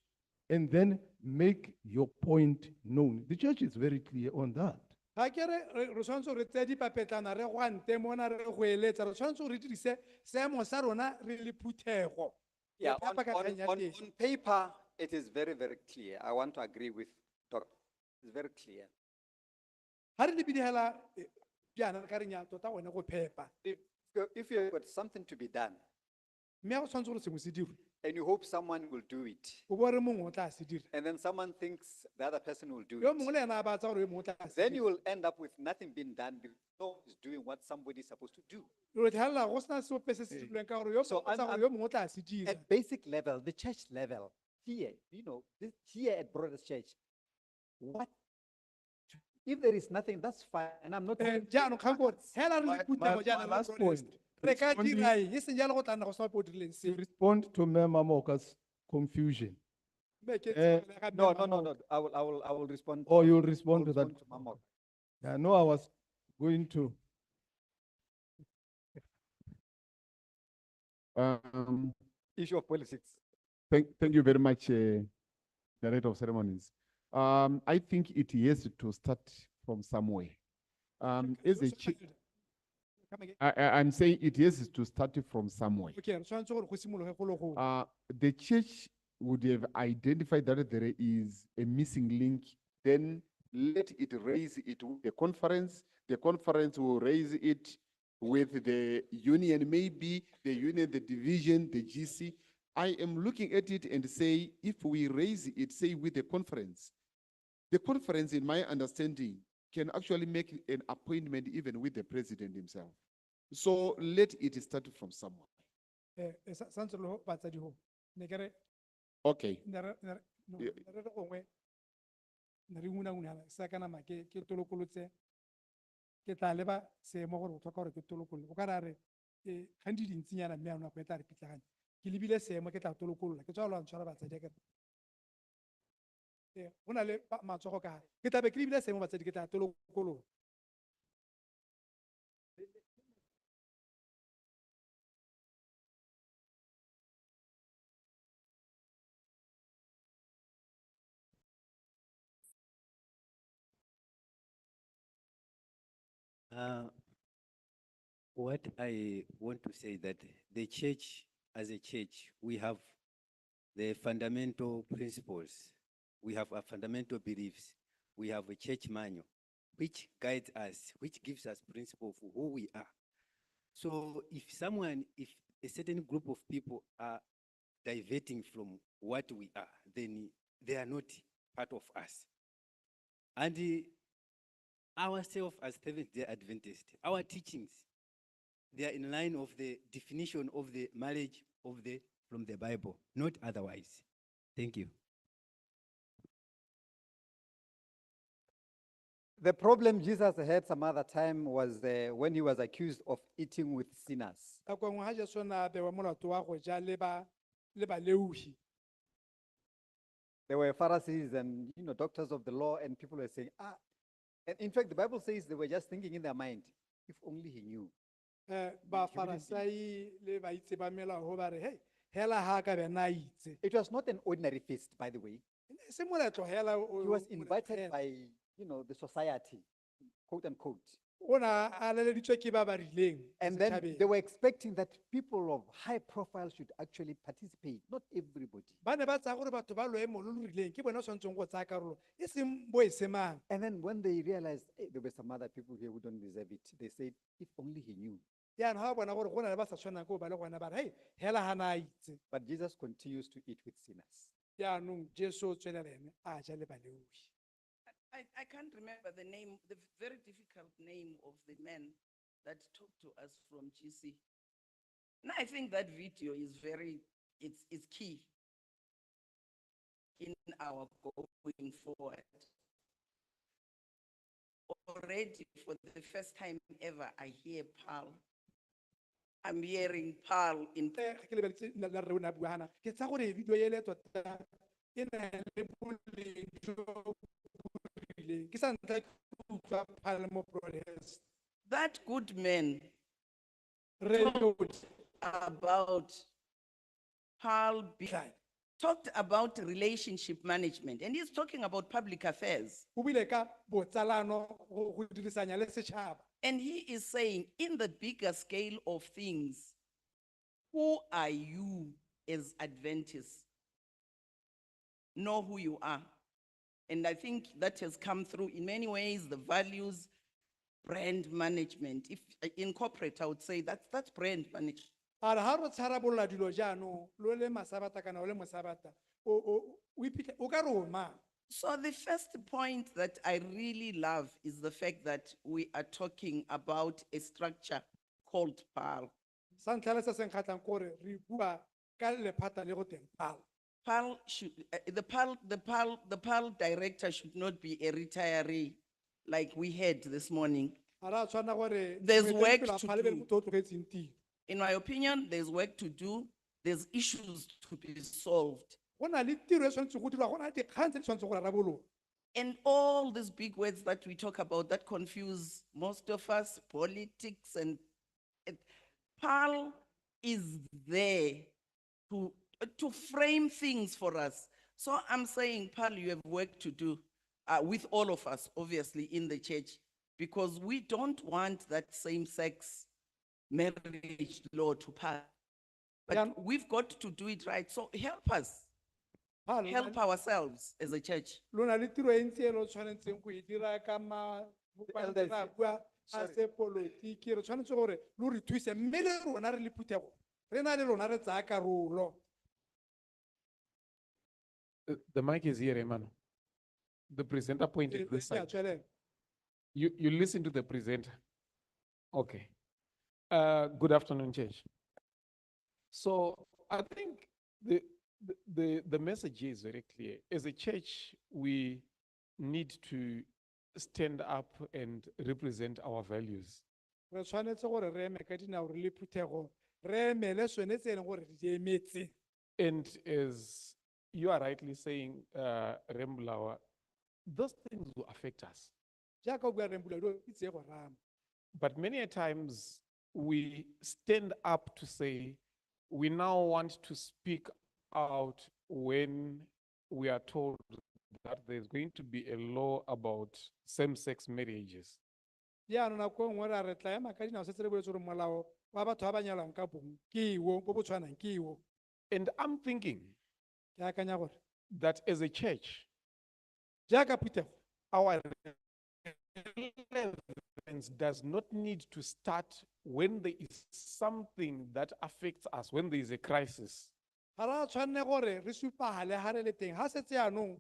and then make your point known. The church is very clear on that. ga ke re tshwanetse re tseye dipapetlana re gwante mona re go eletsa re tshwanetse re dirise seemo sa rona re le phuthego. Yeah, Re phapa ka kgang ya teng. on paper, it is very, very clear. I want to agree with Dr. It's very clear. Ha re lebidihela jaana re ka reng ya tota gone go phepa If you have got something to be done mme go tshwanetse gore sengwe se dirwe and you hope someone will do it, o bo re mongwe o tla se dira and then someone thinks the other person will do yo it, mongwe le ena a batsa gore yo mongwe o tla se then dira. you will end up with nothing being done because no one is doing what somebody is supposed to do. Re tlhagelela go sena seope se se dirilweng ka gore yo So mongwe o tsa I'm- gore yo mongwe o tla se dira. At basic level, the church level, here, you know, here at Brothers Church, if there is nothing, that's fine, and I'm not. Jaanong kgang kore hela re le phuthego My jaana last le Brothers, point, re ka responding- dira eng e seng jalo go tla nna go sa po o dirileng To seo. respond to Mema Moka's confusion, Mme ke Eh, tsebele ga No, mme no, no, Mamoko. no, I will respond. or you'll I'll respond to that. respond to Mamok. I know I was going to. Um, Issue of politics. thank you very much, Director of Ceremonies. I think it has to start from somewhere. As a chi- Come again. I'm saying it has to start from somewhere. Okay, re tshwanetse gore go simologe go le gongwe. The church would have identified that there is a missing link, then let it raise it with the conference. The conference will raise it with the union, maybe the union, the division, the GC. I am looking at it and say, if we raise it, say with the conference, in my understanding, can actually make an appointment even with the president himself. So let it start from somewhere. Santse le ho batsadi ho. Ne ke re Okay. ne re Yeah. re gongwe ne re nguna sa ka nama ke tolokolotse ke tla leba seemo gore o tlhoka gore ke tolokololle o ka ra re ga di dintsinyana mme a nako e tla re pitlaganya ke lebile seemo ke tla tolokololla ke tswa lo ntshwara batsadi ke go na le matsogo ka gare ke tlabe ke lebile seemo batsadi ke tla tolokololla. What I want to say that the church, as a church, we have the fundamental principles, we have our fundamental beliefs, we have a church manual, which guides us, which gives us principle for who we are. So if a certain group of people are diverting from what we are, then they are not part of us. And ourselves as Seventh-day Adventists, our teachings, they are in line of the definition of the marriage from the Bible, not otherwise. Thank you. The problem Jesus had some other time was when he was accused of eating with sinners. Ka kwa ngwe ha Jesu na bewa molato wa go ja le baleuhi. There were Pharisees and doctors of the law, and people were saying, and in fact, the Bible says they were just thinking in their mind, if only he knew. Ba Farisai le baitse ba melao ho ba re hey hela ha ka be na itse. It was not an ordinary feast, by the way. Se moletlo hela He was invited by, the society, quote unquote. ona a leleditswe ke ba ba rileng. And then they were expecting that people of high profile should actually participate, not everybody. Ba ne ba tsaya gore batho ba loemo lo lo rileng ke bone tshwantseng go tsaya karolo e seng bo e semang. And then when they realized there were some other people here who don't deserve it, they said, if only he knew. Yaanong ha ba bona gore go na le ba sa tshwanang ko ba le gona ba re hey hela ha na itse. But Jesus continues to eat with sinners. Yaanong Jesu o tswelela ene a ja le baleuhi. I can't remember the name, the very difficult name of the man that talked to us from GC. And I think that video is it's key in our going forward. Already for the first time ever, I hear Paul. I'm hearing Paul in Ke lebeletse la re ona bua hana ke tsa gore video e le tota e na le boleng jo bo rileng. Ke sa ntla ke utlwa Paul mo broadcast. that good man Re about Paul talked about relationship management, and he's talking about public affairs. o bile ka botsalano go dirisanya le setšhaba. And he is saying, in the bigger scale of things, who are you as Adventists? Know who you are. And I think that has come through in many ways, the values, brand management. If in corporate, I would say that's brand management. A re ha re tsharabolla dilo jaanong lo le masabata kana o le mosabata o iphitlhe o ka re o mang. So the first point that I really love is the fact that we are talking about a structure called PAL. Sa ntlha le se se nkgatlhang ke gore re bua ka lephata le go teng PAL. PAL should, the PAL director should not be a retiree like we had this morning. Ha ra tshwana gore There's moeteledipele work wa to PAL e be le do. motho o tlogetseng tiro. In my opinion, there's work to do, there's issues to be solved. Go na le tiro e tshwanetse go dirwa, go na le dikgang tse di tshwanetseng go rarabololwa. And all these big words that we talk about that confuse most of us, politics and PAL is there to frame things for us So I'm saying, Paul, you have work to do with all of us, obviously, in the church, because we don't want that same-sex marriage law to pass. Yeah. But we've got to do it right. So help us, Paul, help ourselves as a church. lona le tiro e ntsi e lo tshwanetseng go e dira ka elders, ra bua a sorry. se politiki re tshwanetse gore lo re thuse mme le rona re le Phuthego re na le lona re tsaya karolo. The mic is here, Emmanuel. The presenter pointed this Ke a side. tswelela. You listen to the presenter. Okay. Good afternoon, Church. So I think the message is very clear. As a church, we need to stand up and represent our values. Re tshwanetse gore re eme ka dinao re le Phuthego re emele sone tse e leng gore re di emetse. And as you are rightly saying, Rembulawa, those things will affect us. Jaaka o bua Rembulawa, di tseye go rama. But many a times we stand up to say, we now want to speak out when we are told that there's going to be a law about same-sex marriages. Jaanong nako e nngwe ra re tla ema ka dinao setse re boletse gore molao wa batho ba ba nyalwang ka bong ke iwo bo bo tshwanang ke iwo. And I'm thinking Ke akanya gore that as a church, jaaka Phuthego our relevance does not need to start when there is something that affects us, when there is a crisis. ga ra tshwanne gore re supagale ha re le teng ha setse yaanong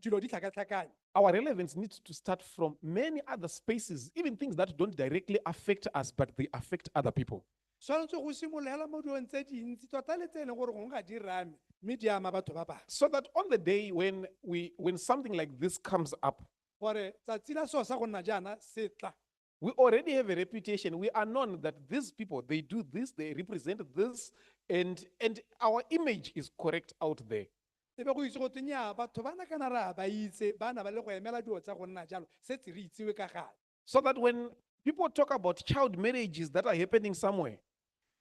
dilo di tlhakatlhakane. Our relevance needs to start from many other spaces, even things that don't directly affect us, but they affect other people. Tshwanetse go simolola mo dilong tse dintsi tota le tse e leng gore go nka di rame mme di ama batho ba bangwe. So that on the day when something like this comes up, Gore tsatsi la seo sa go nna jaana se tla we already have a reputation. We are known that these people, they do this, they represent this, and our image is correct out there. e be go itse go tenya batho ba na kana ra ba itse ba na ba le go emela dilo tsa go nna jalo setse re itsewe ka gale. So that when people talk about child marriages that are happening somewhere,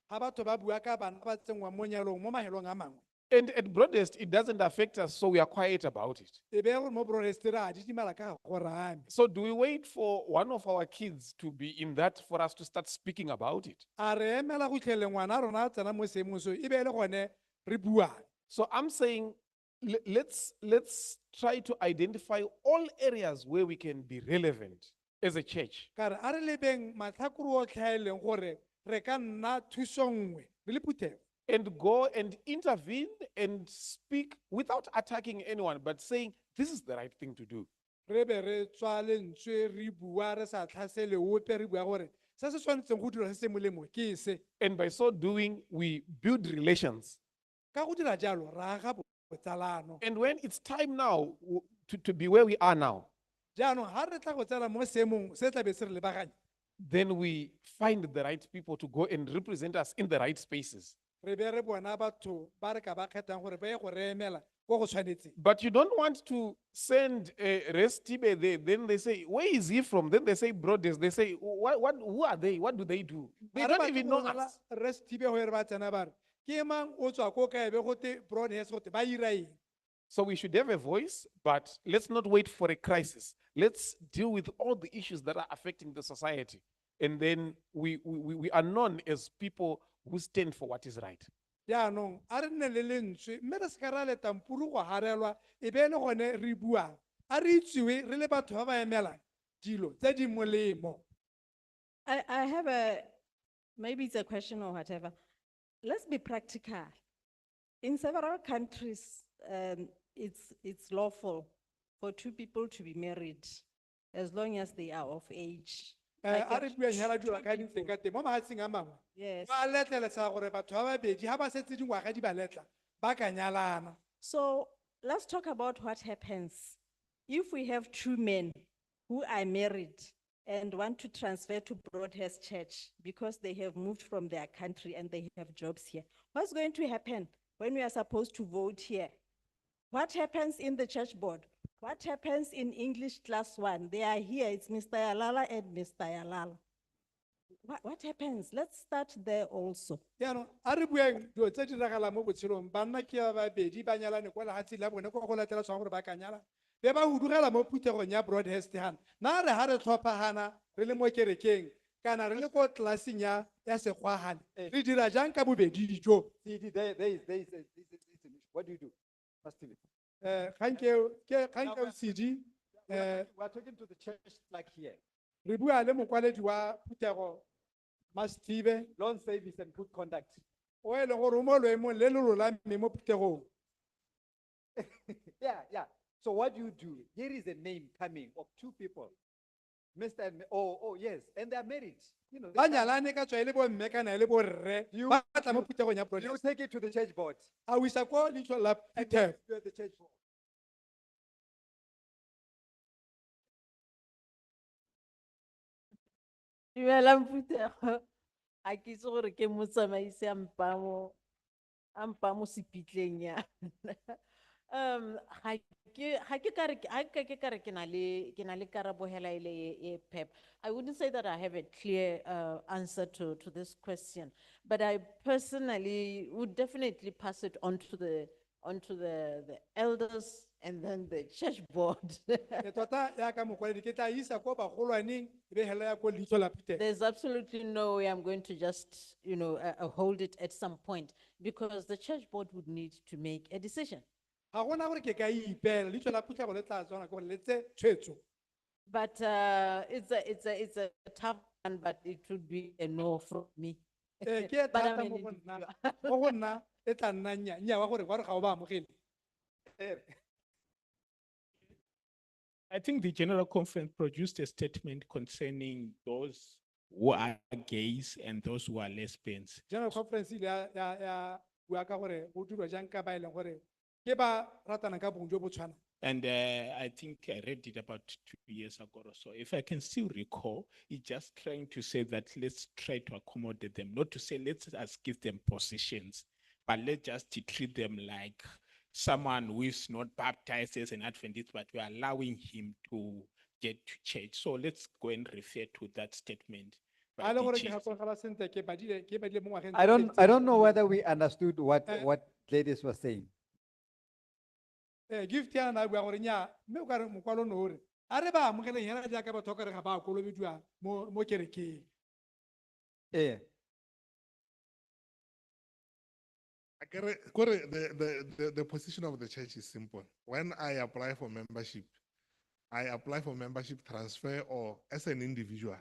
Ha batho ba bua ka bana ba tsengwang mo nyalong mo mahelong a mangwe and at broadest, it doesn't affect us, so we are quiet about it. e be gore mo Broadest re a didimala ka go rame. So do we wait for one of our kids to be in that for us to start speaking about it? A re emela go itlhele ngwana a rona a tsena mo seemong seo e be e le gone re buang. So I'm saying, let's try to identify all areas where we can be relevant as a church. Ka re a re lebeng matlhakore otlhe a e leng gore re ka nna thuso nngwe re le Phuthego. And go and intervene and speak without attacking anyone, but saying this is the right thing to do. Re be re tswa lentswe re bua re sa tlhasele ope re bua gore se se tshwanetseng go dira se se molemo ke se. And by so doing, we build relations. Ka go dira jalo ra aga botsalano. And when it's time now to be where we are now, Jaanong ha re tla go tsena mo seemong se tla be se re lebaganye then we find the right people to go and represent us in the right spaces. re be re bona batho ba re ka ba kgethang gore ba ye go re emela go go tshwanetseng. But you don't want to send a Restibe there. Then they say, where is he from? Then they say, brothers. They say, who are they? What do they do? They Ha re don't batle even go know romela us. Restibe go re ba tsena ba re ke mang o tswa ko kae be gote Broadhurst gote ba ira eng. So we should have a voice, but let's not wait for a crisis. Let's deal with all the issues that are affecting the society. And then we are known as people who stand for what is right. Jaanong a re nne le lentswe mme re seka ra leta mpuru go harelwa e be e le gone re buang a re itsiwe re le batho ba ba emelang dilo tse di molemo. I have maybe it's a question or whatever. Let's be practical. In several countries, it's lawful for two people to be married as long as they are of age. Like A re if buang hela dilo two ka dintseng ka teng mo mahatsheng a mangwe Yes. ba letlelesa gore batho ba babedi ha ba setse dingwaga di ba letla ba ka nyalana. So let's talk about what happens if we have two men who are married and want to transfer to Broadhurst Church because they have moved from their country and they have jobs here. What's going to happen when we are supposed to vote here? What happens in the church board? What happens in English class 1? They are here, it's Mr. Yalala and Mr. Yalala. what happens? Let's start there also. Yaanong, a re bueng dilo tse di diragalang mo botshelong, banna ke ba babedi ba nyalane kwa lehatsing la bone ko go latela tshwang gore ba ka nyala. Be ba hudugela mo phuthegong ya Broadhurst hana. Na re ha re tlhophagana re le mo kerekeng kana re le ko tlelaseng ya sekgwa hane. Re dira jang ka bobedi jo? See, there is an issue. What do you do? Pastor Stephen? Kgang ke CD, We are talking to the church like here. re bua le mokwaledi wa phuthego Mastive, Loan service and good conduct. o e leng gore o mo loemong le le lolame mo phuthegong. Yeah. So what do you do? Here is a name coming of two people. Mr. and, oh, yes, and they are married. You know, Ba nyalane ka tswa e le bo mme kana e le bo rre, You- ba tla mo phuthegong ya you Broadhurst. take it to the church board. A o isa ko leitlho la And phuthego. you are the church board. Dumelang Phuthego. Ha ke itse gore ke motsamaisi a mpa mo sepitleng yana. Ha ke ka re ke na le karabo hela ele e pep. I wouldn't say that I have a clear answer to this question, but I personally would definitely pass it on to the elders and then the church board. E tota ya ka mokwaledi ke tla isa ko bagolwaneng e be hela ya ko leitlho la phuthego. There's absolutely no way I'm going to just, hold it at some point because the church board would need to make a decision. Ga gona gore ke ka ipeela leitlho la phuthego le tla tswana ke gore le tse tshwetso. But it's a tough one, but it would be a no from me. Ke e But I'm thata an mo go individual. nna, mo go nna e tla nna nnyaa wa gore ga o ba amogele. I think the General Conference produced a statement concerning those who are gays and those who are lesbians. General Conference ile ya bua ka gore go dirwa jang ka ba e leng gore ke ba ratana ka bong jo bo tshwana. And I think I read it about 2 years ago or so. If I can still recall, it's just trying to say that let's try to accommodate them, not to say let's us give them positions, but let's just treat them like someone who is not baptized as an Adventist, but we're allowing him to get to church. So let's go and refer to that statement. by A le the gore ke chief. gakologelwa sentle ke badile mo ngwageng I tse don't pedi tse know di whether we understood what Eh. ladies were saying. gift yana na bua gore nya mme o ka re mokwalo no re a re ba amogeleng hela jaaka batho ka re ga ba kolobediwa mo kerekeng. Yeah. The position of the church is simple. When I apply for membership transfer or as an individual.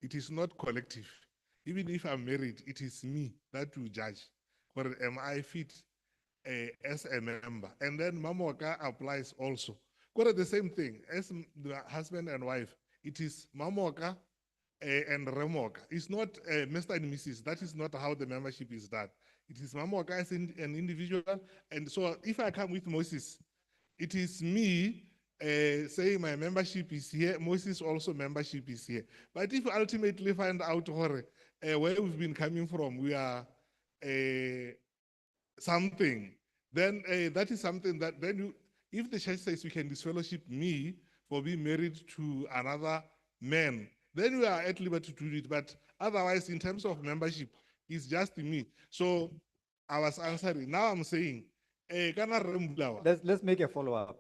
It is not collective. Even if I'm married, it is me that will judge. Or am I fit as a member? And then Mamoka applies also. Quite the same thing as the husband and wife. It is Mamoka and Remoka. It's not Mr. and Mrs. That is not how the membership is done. It is Mamoka as an individual. And so if I come with Moses, it is me saying my membership is here, Moses also membership is here. But if you ultimately find out where we've been coming from, we are something, then that is something that then you, if the church says we can disfellowship me for being married to another man, then we are at liberty to do it. But otherwise, in terms of membership, it's just me. So I was answering. Now I'm saying, kana Rembulawa. Let's make a follow-up.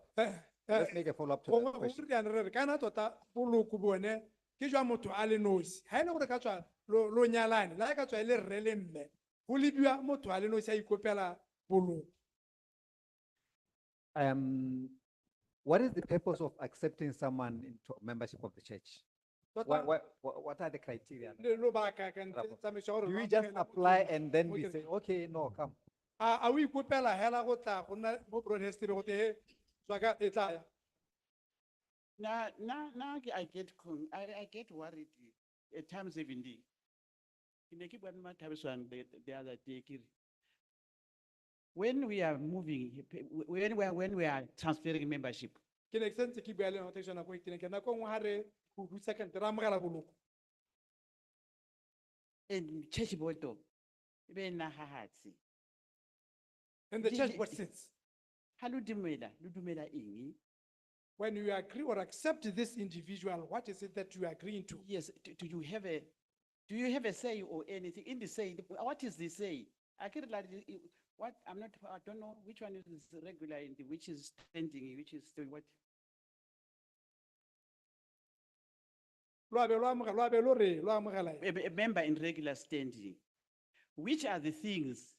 Let's make a follow-up to that question. Re kana tota boloko bone ke jwa motho a le nosi ha ile gore ka tswa lo nyalane la ka tswa ile rre le mme go lebiwa motho a le nosi a ikopela boloko. What is the purpose of accepting someone into membership of the church? Tota, What are the criteria? le lobaka ka ntle Bravo. tsamaiso ya gore Do we re just amogele motho apply yo- and then mo we kerekeng? say, okay, no, come? A o ikopela hela go tla go nna mo Broadhurst be go te he tswa ka e tla ya. Now, I get worried at times even the other day. When we are moving, when we are transferring membership, Ke ne ke sentse ke bua le nna tection nako e telele ke nako nngwe ha re go busa ka ntle re amogela boloko. and church board, even nahahatsi, And the church Di- board sits. haludumela ing. When you agree or accept this individual, what is it that you are agreeing to? Yes, do you have a Do you have a say or anything in the say? What is the say? I can't like, what, I'm not, I don't know which one is regular and which is standing, which is doing what? Lwa be lo re, lo amogela eng? A member in regular standing. Which are the things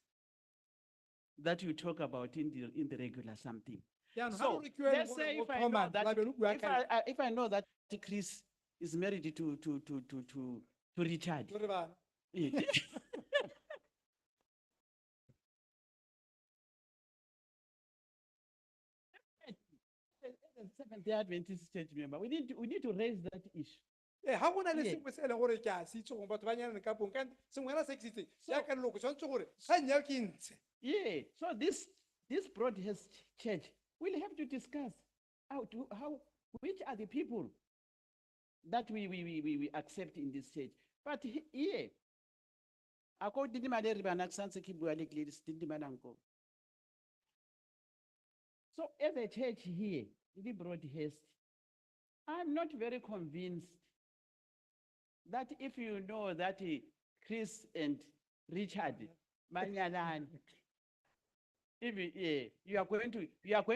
that you talk about in the regular something? Jaanong, ha So, o re ke wena let's gore say o if I know Thomas, that, lwa be lo bua if ka eng? if I know that Chris is married to Richard. Lo re bana. eh, 7th-day Adventist church member, we need to raise that issue. Ha go na le Yeah. sengwe se e leng gore ke a se itse gore batho ba nyalane ka bong, ka sengwe hela se ke se itseng, jaaka leloko, tshwanetse gore ga nnyao ke ntshe. Yeah, so this broad-based church, we'll have to discuss how, which are the people that we accept in this church. But yeah, according to my so as a church here, the broad-based, I'm not very convinced that if you know that Chris and Richard Manyalan, if you are going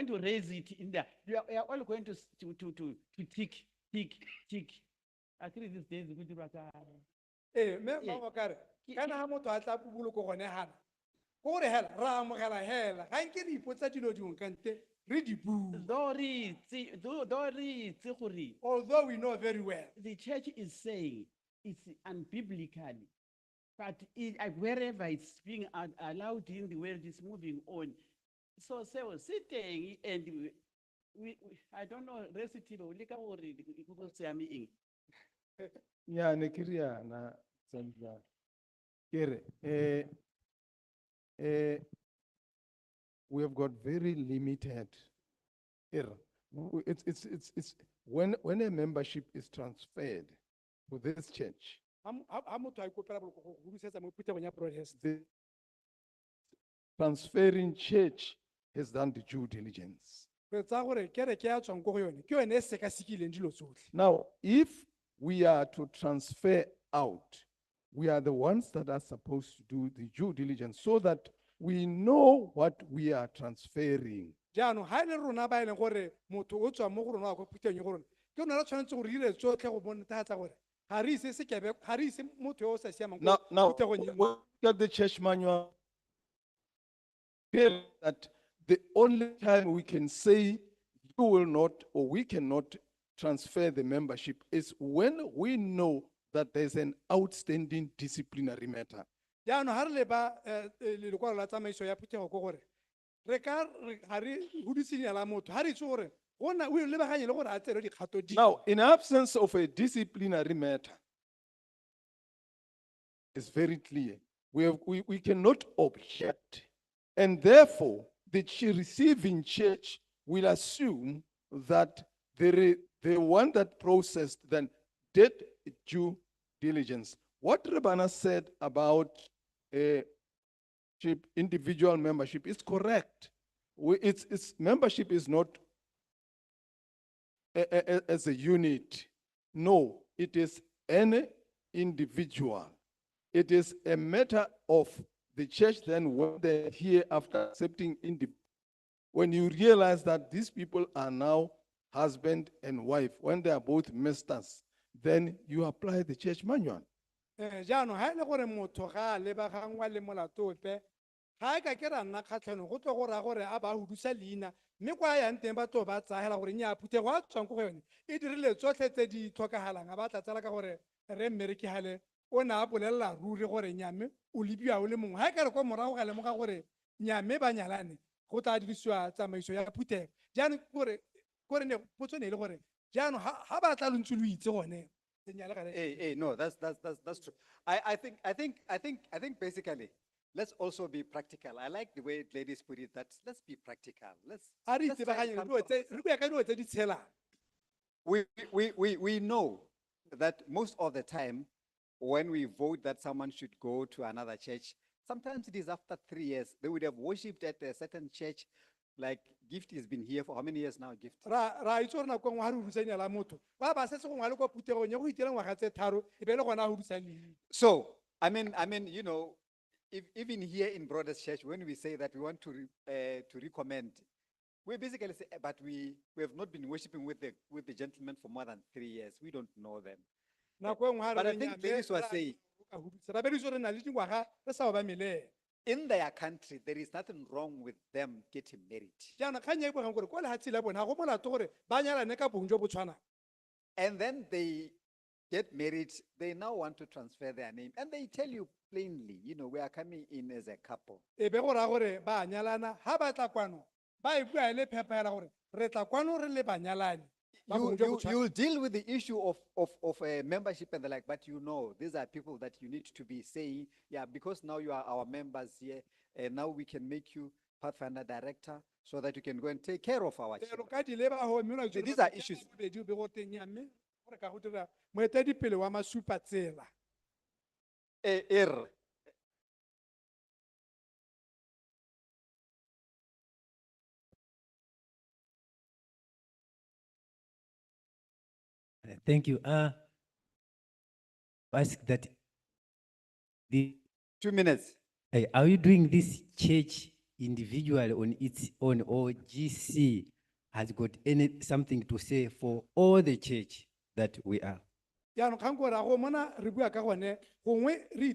to raise it in there, you are all going to tick. I think these days we do like Me mama kare, kana ha motho a tla boloko gone hana. Ko gore hela ra amogela hela, ga nke re ipotsa dilo dingwe ka ntle, re di bua. Although we know very well. the church is saying it's unbiblical, but wherever it's being allowed in the world is moving on. So sitting and we I don't know recipe Yeah, Nekiria na Sandra. Kere, we have got very limited. It's when a membership is transferred to this church, Ha motho a ikopela boloko go busetsa mo phuthegong ya Broadhurst. the transferring church has done the due diligence. Re tsa gore kereke ya tswang ko go yone, ke yone e sekasekileng dilo tsotlhe. Now, if we are to transfer out, we are the ones that are supposed to do the due diligence so that we know what we are transferring. Jaanong ha e le rona ba e leng gore motho o tswa mo go rona wa ko phuthegong ya go rona, ke rona re tshwanetse gore re dire tsotlhe go bontsha gore ga re ise sekebe, ga re ise motho yo o sa siamang ko Now, phuthegong e nngwe. look at the church manual. Clear that the only time we can say you will not or we cannot transfer the membership is when we know that there's an outstanding disciplinary matter. Jaanong ha re leba lekwalo la tsamaiso ya phuthego ko gore re ka ga re hudisinya la motho ha re itse gore gona o lebaganye le gore a tsere dikgato di. Now, in absence of a disciplinary matter, it's very clear. We cannot object. And therefore, the receiving church will assume that the one that processed then did due diligence. What Rebana said about individual membership is correct. Its membership is not as a unit. No, it is an individual. It is a matter of the church then when they're here after accepting when you realize that these people are now husband and wife, when they are both masters, then you apply the church manual. Jaanong ha e le gore motho ga a lebagangwa le molato ope, ga e ka ke ra nna kgatlhanong go tlo go raya gore a ba hudusa leina, mme kwa a yang teng ba tlo ba tsaya hela gore nnyaa phuthego a tswang ko go yone e dirile tsotlhe tse di tlhokagalang, a ba tla tsela ka gore re mmerekegale o ne a bolelela ruri gore nyame o lebiwa o le mongwe. Ha e ka re ko morago ga lemoga gore nyame ba nyalane go tla dirisiwa tsamaiso ya phuthego. Jaanong kore ne potso ne e le gore jaanong ha ba tla lo ntse lo itse gone lenyale ga le. Hey, no, that's true. I think basically, let's also be practical. I like the way ladies put it, that let's be practical. A re let's try and itsebaganye come dilo tse, re bua ka dilo tse di tshelang. we know that most of the time, when we vote that someone should go to another church, sometimes it is after 3 years. They would have worshipped at a certain church Like Gift has been here for how many years now, Gift? ra itse gore nako ngwe ha re hudusanyela motho ba ba setse gongwe a le kwa putegong ya go itira ngwaga tse tharo e be le gona a hudusaneng. So, I mean, you know, if, even here in Brothers Church, when we say that we want to recommend, we basically say, but we have not been worshiping with the gentleman for more than 3 years. We don't know them. Nako e nngwe ha re But I reng think ya, Dennis mme was ra- saying, ra hudisa. Ra beleditse gore re na le dingwaga re sa obamele. in their country, there is nothing wrong with them getting married. Jaanong kgang e e bogang gore kwa lehatshe la bone ga go molato gore ba nyalane ka bong jo bo tshwanang. And then they get married, they now want to transfer their name. And they tell you plainly, you know, we are coming in as a couple. E be go raya gore ba nyalana ha ba tla kwano ba e bua le phepa hela gore re tla kwano re le banyalani. Ba bong jo bo tshwanang. You'll deal with the issue of membership and the like, but you know, these are people that you need to be saying, yeah, because now you are our members here, and now we can make you Pathfinder director so that you can go and take care of our Pero children. ka di leba ho mme o itse These gore are ke issues. bobedi o be go teng ya mme gore ka go dira moeteledipele wa masupa tsela. Thank you. Ask that the 2 minutes. are you doing this church individually on its own, or GC has got something to say for all the church that we are? Jaanong kgang ko ra go mona re bua ka gone gongwe re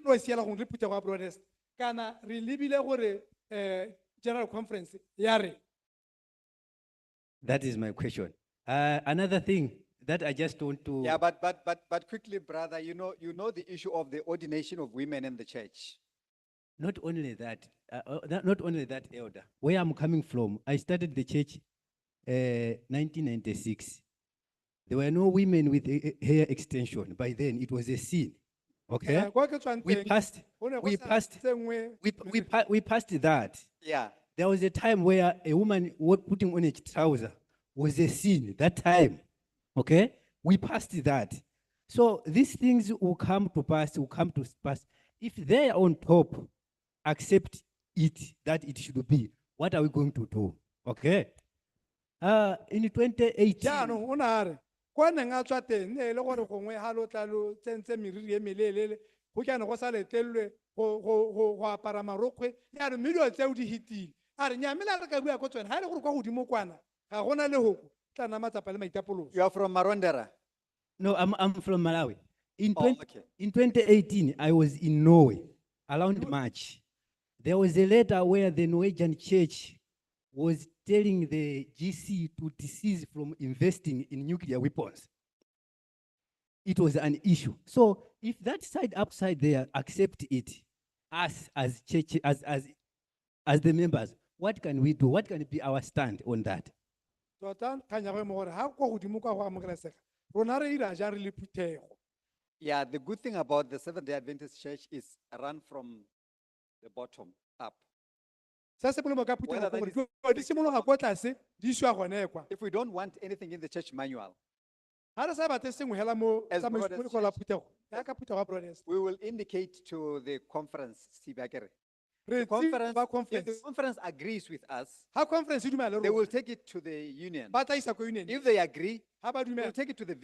no siela gongwe re phutha go brothers kana re lebile gore general conference ya re. That is my question. Another thing that I just want to. Yeah, but quickly, brother, you know the issue of the ordination of women in the church. Not only that, not only that, elder. Where I'm coming from, I started the church 1996. There were no women with hair extension. By then, it was a sin. Okay, Kwa ke tswang we teng, passed. go ne go We sa passed. tse nngwe We passed that. Yeah. There was a time where a woman putting on a trouser was a sin. That time, okay, we passed that. So these things will come to pass. Will come to pass if they are on top. Accept it that it should be. What are we going to do? Okay. In 2018. jaanong o na re kwa neng a tswa teng ne e le gore gongwe ha lo tla lo tsentse meriri e melelele go kane go sa letlelwe go apara marokgwe ya re mme dilo tseo di hitile a re nyamela re ka bua ko tsone ha e le gore kwa godimo kwana ga gona lehoko tla nna matsapa le maitapoloso. You are from Marondera? No, I'm from Malawi. In, Oh, okay. in 2018, I was in Norway around March. There was a letter where the Norwegian church was telling the GC to desist from investing in nuclear weapons. It was an issue. So if that side upside there accept it, us as church, as the members, what can we do? What can be our stand on that? Tota kgang ya go emo gore ha kwa godimo kwa go amogelesega rona re ira jang re le phuthego. Yeah, the good thing about the Seventh-day Adventist Church is run from the bottom up. Se se molemo ka phuthego Whether ke that gore di simologa kwa tlase di isiwa gone kwa. If we don't want anything in the church manual, Ha re sa batle sengwe hela mo As tsamaisong brothers mo lekgolo la phuthego ya ka phuthego ya brothers. we will indicate to the conference, Sibakere. Re The conference, ba if the conference. conference agrees with us, Ha conference e dumela le they will rona take it to the union. ba tla isa ko union. If they agree, Ha ba they will dumela take it to the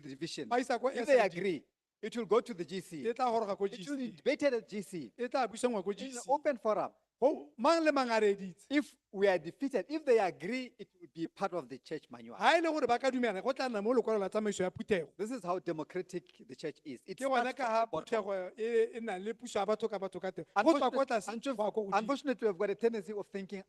division. ba isa ko If they SIG. agree, it will go to the e GC. tla goroga ko It will be GC. debated at GC E tla buisanngwa ko in an GC. open forum. Go mang le mang a reeditse. If we are defeated, if they agree, it will be part of the church manual. Ha e le gore ba ka dumela go tla nna mo lekwalo la tsamaiso ya phuthego. This is how democratic the church is. It Ke gone starts ka from ha the bottom. phuthego e nang le puso ya batho ka batho ka teng. Go tswa ko tlase go ya ko godimo. Unfortunately, we've got a tendency of thinking,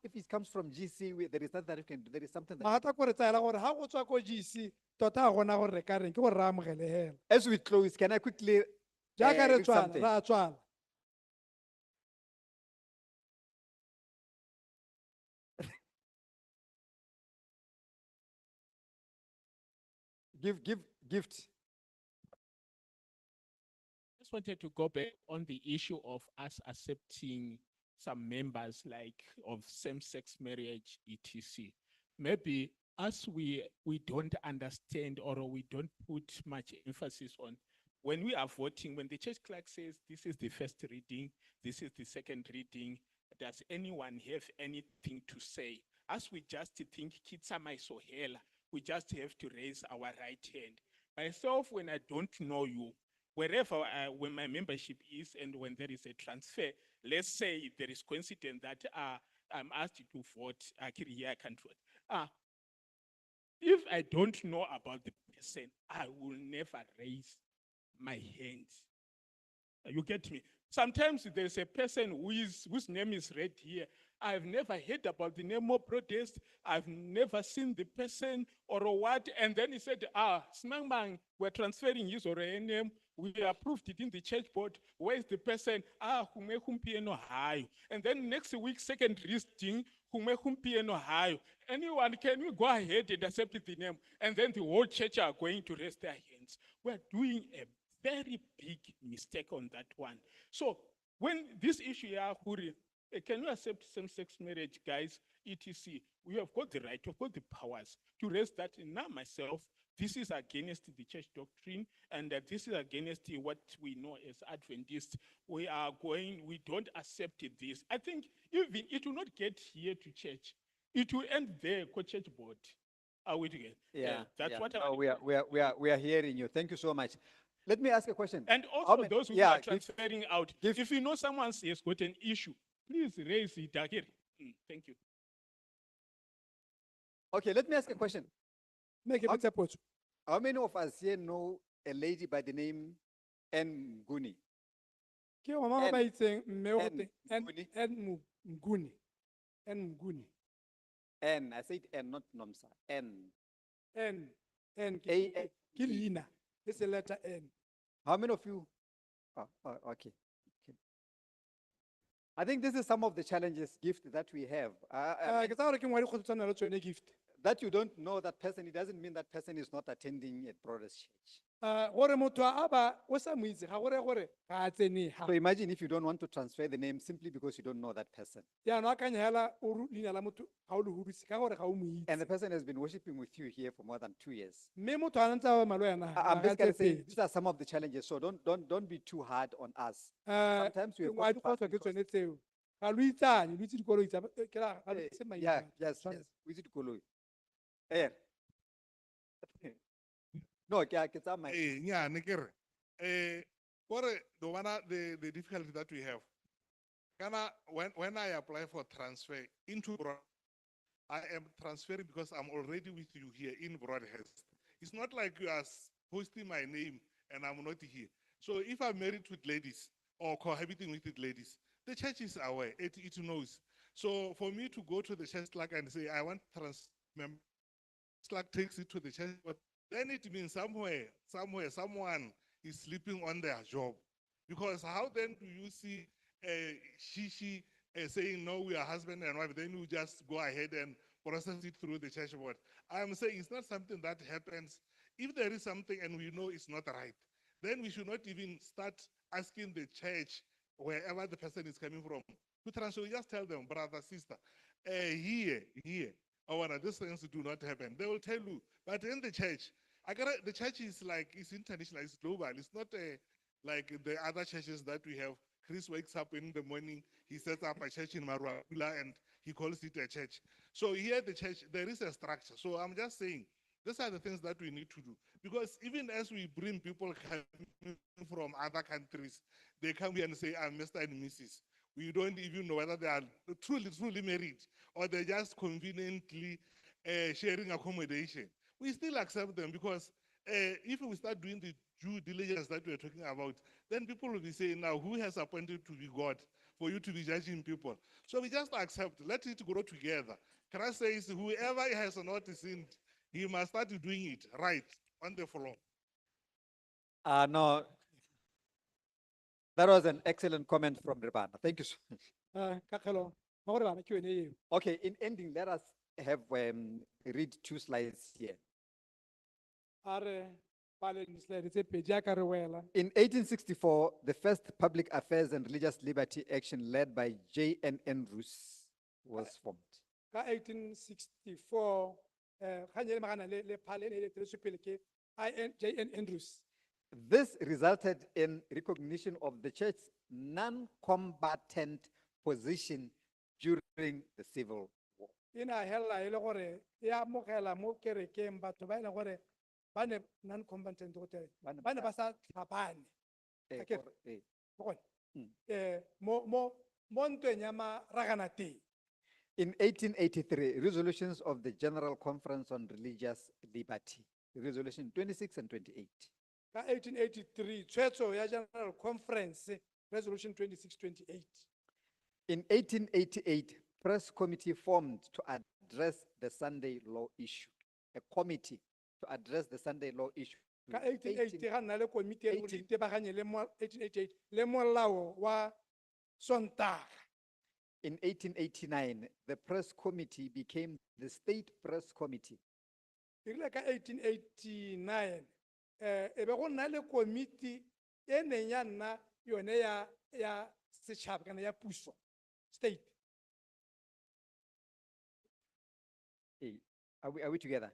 if it comes from GC, there is nothing that we can do. There is something that. Mathata ko re tsaela gore ha go tswa ko GC tota ga gona gore re ka reng ke gore re amogele hela. As we close, can I quickly Jaaka re read tswala something? ra tswala. Gift. Just wanted to go back on the issue of us accepting some members like of same-sex marriage, etc. Maybe as we don't understand or we don't put much emphasis on when we are voting, when the church clerk says this is the first reading, this is the second reading, does anyone have anything to say? As we just think Kitsama Sohela, we just have to raise our right hand. Myself, when I don't know you, wherever when my membership is and when there is a transfer, let's say there is coincidence that I'm asked to vote, Akiri, I can't vote. If I don't know about the person, I will never raise my hand. You get me? Sometimes there's a person whose name is read here. I've never heard about the name of protest. I've never seen the person or what. And then he said, Smangmang, we're transferring his or her name. We approved it in the church board. Where is the person? Hume humpieno hayo. And then next week, second listing, hume humpieno hayo. Anyone, can we go ahead and accept the name? And then the whole church are going to raise their hands. We're doing a very big mistake on that one. So when this issue, Huri, can you accept same-sex marriage, guys? ETC, we have got the right, we've got the powers to raise that. Now myself, this is against the church doctrine, and this is against what we know as Adventists. We don't accept this. I think even it will not get here to church. It will end there, church board. Are we together? That's what No, we are hearing you. Thank you so much. Let me ask a question. And How also many- those who yeah, are transferring out, if you know someone has got an issue, please raise it again. Thank you. Okay, let me ask a question. Make How- it a point. How many of us here know a lady by the name N. Guni? Ke wa mama And- ba itseng mme o and teng Nguni. en Nguni. En Nguni. N. I said N, not Nomsa. N. En A- ke leina. It's a letter N. How many of you? Oh, okay. Okay. I think this is some of the challenges, gift that we have. I Ke tsa gore ke ngwadi kgotsotsana le tsone gift. that you don't know that person, it doesn't mean that person is not attending a brother's church. Gore motho a ba o sa mo itse ga gore gore ga a tsene ha. So imagine if you don't want to transfer the name simply because you don't know that person. Yaanong akanya hela o leina la motho ga o le hudise ka gore ga o mo itse. And the person has been worshiping with you here for more than 2 years. Mme motho a ntse a ba malo yana. I'm basically saying these are some of the challenges. So don't be too hard on us. Sometimes we have got ngwadi to pass kgotso ke because- tsone tseo. Ga lo itsane, lo itse dikolo itse ke ra ga Eh, se maina. Yeah, yes, Tshwanetse. yes. We did Koloi. Eh. No, ke tsamaya. Yeah, Nikere. The difficulty that we have. When I apply for transfer into I am transferring because I'm already with you here in Broadhurst. It's not like you are posting my name and I'm not here. So if I'm married with ladies or cohabiting with ladies, the church is aware, it knows. So for me to go to the church clerk and say, I want transfer, clerk takes it to the church, but then it means somewhere, someone is sleeping on their job. Because how then do you see she saying, no, we are husband and wife, then you just go ahead and process it through the church board. I'm saying it's not something that happens. If there is something and we know it's not right, then we should not even start asking the church, wherever the person is coming from, to transfer. Just tell them, brother, sister, here, these things do not happen. They will tell you. But in the church, the church is like, it's international, it's global. It's not like the other churches that we have. Chris wakes up in the morning, he sets up a church in Maruapula and he calls it a church. So here the church, there is a structure. So I'm just saying, these are the things that we need to do. Because even as we bring people coming from other countries, they come here and say, I'm Mr. and Mrs. We don't even know whether they are truly married or they're just conveniently sharing accommodation. We still accept them because if we start doing the due diligence that we're talking about, then people will be saying, now who has appointed to be God for you to be judging people? So we just accept, let it grow together. Christ says, whoever has not sinned, he must start doing it right on the floor. No. That was an excellent comment from Rebana. Thank you so much. Ka kgelo, ma gore bana ke yone eo. Okay, in ending, let us have read 2 slides here. A re pale di-slide tse pedi jaaka re wela. In 1864, the first public affairs and religious liberty action led by J.N. Andrews was formed. Ka 1864, kgang e le magana le phale e ne e eteletswe pele ke J.N. Andrews. This resulted in recognition of the church's non-combatant position during the civil war. ina hella e le gore e amogela mo kerekeng batho ba e leng gore ba ne non-combatant hotel Ba ne ba ne ba ba sa tlhapane Akere? Ke gone? Mm. Mo ntweng ya maragana teng In 1883, resolutions of the General Conference on Religious Liberty, Resolution 26 and 28. ka 1883 tshwetso ya general conference resolution 2628 In 1888, press committee formed to address the Sunday law issue. A committee to address the Sunday law issue. ka 1880 ga nna le komiti e 18 itebaganye le 1888 le molao wa sontaga. In 1889, the press committee became the state press committee. Irile ka 1889 e be go nna le komiti e neng ya nna yone ya setšhaba kana ya puso state. Hey, are we together?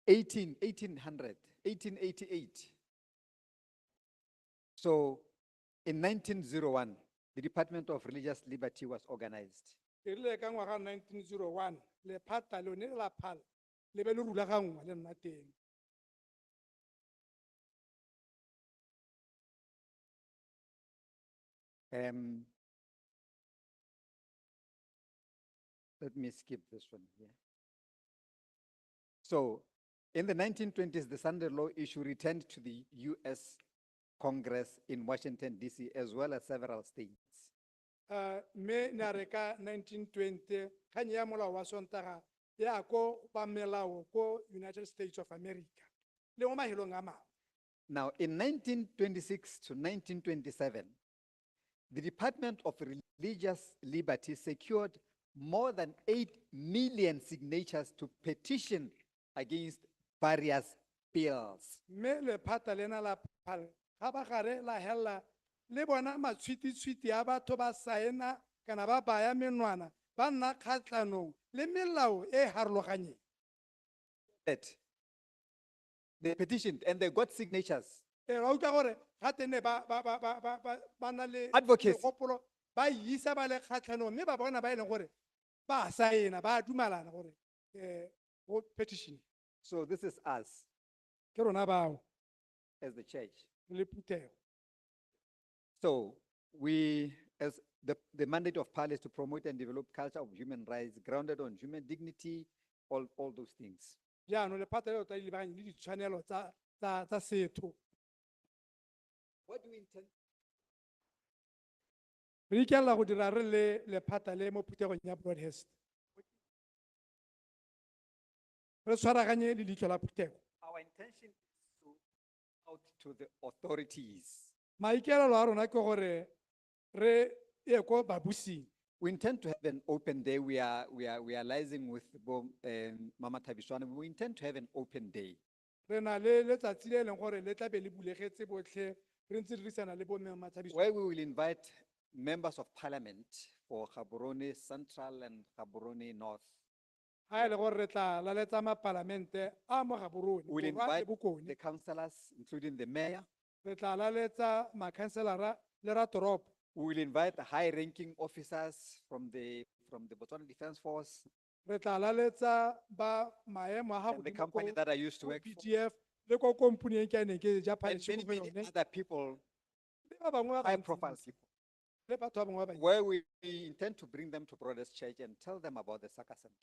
Eighteen, 1888. So in 1901, the Department of Religious Liberty was organized. Irile ka ngwaga 1901 lephata lone la phala le be le rulaganngwa le nna teng. Let me skip this one here. So in the 1920s, the Sunday law issue returned to the US Congress in Washington, DC, as well as several states. Me na re ka 1920 kganye ya molao wa sontaga ya ko ba melao ko United States of America le mo mahelong a mangwe. Now, in 1926 to 1927, the Department of Religious Liberty secured more than 8 million signatures to petition against various bills. Me lephata lena la phala ga ba gare la hella le bona matshwiti-tshwiti a batho ba saena kana ba baya menwana ba nna kgatlhanong le melao e harologanyeng. That they petitioned and they got signatures. Wa utlwa gore ga tene ba na le Advocacy. megopolo ba isa ba le kgatlhanong mme ba bona ba e leng gore ba saena ba dumalana gore go petition So this is us ke rona bao as the church. le Phutego. So we, as the mandate of PAL is to promote and develop culture of human rights grounded on human dignity, all those things. jaanong lephata leo tla di lebaganye le ditshwanelo tsa setho. What do we intend? Re ikelela go dira re le lephata le mo Phuthegong ya Broadhurst. Re tshwaraganye le leitlho la Phuthego. Our intention is to out to the authorities. Maikelelo a rona ke gore re ye ko babusing. We intend to have an open day. We are liaising with Mama Thabiswana. We intend to have an open day. Re na le letsatsi le e leng gore le tla be le bulegetse botlhe re ntse re dirisana le bo Mme Mathabiso. Where we will invite members of parliament for Gaborone Central and Gaborone North. Ha e le gore re tla laletsa mapalamente a mo Gaborone, We'll Borwa le invite Bokone. the councillors, including the mayor. Re tla laletsa makhanselara le ra toropo. We will invite the high-ranking officers from the Botswana Defence Force Re tla laletsa ba maemo a and the godimo company ko- that I used to ko work for. PDF le ko company e ke a neng ke ja And paletshe many, mo go many yone. other people, Le ba bangwe ba high-profile bantsi, people, le batho ba bangwe ba bantsi. where we intend to bring them to Brothers Church and tell them about the Saka Center.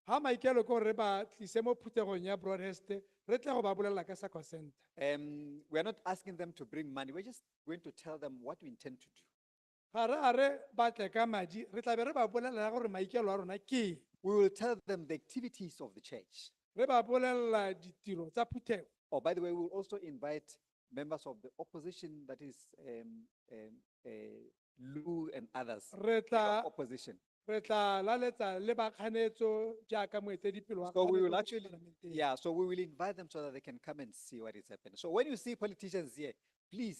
Ha maikelo ke gore re ba tlise mo Phuthegong ya Broadhurst, re tle go ba bolelela ka Sacco Center. We are not asking them to bring money. We're just going to tell them what we intend to do. Ga re batle ka madi, re tla be re ba bolelela gore maikelo a rona ke eng. We will tell them the activities of the church. Re ba bolelela ditiro tsa Phuthego. Oh, by the way, we will also invite members of the opposition, that is Lou and others. Re head tla of opposition. re tla laletsa le ba kganetso jaaka moeteledipele wa So we kganetso will mo actually, palamenteng. yeah, so we will invite them so that they can come and see what is happening. So when you see politicians here, please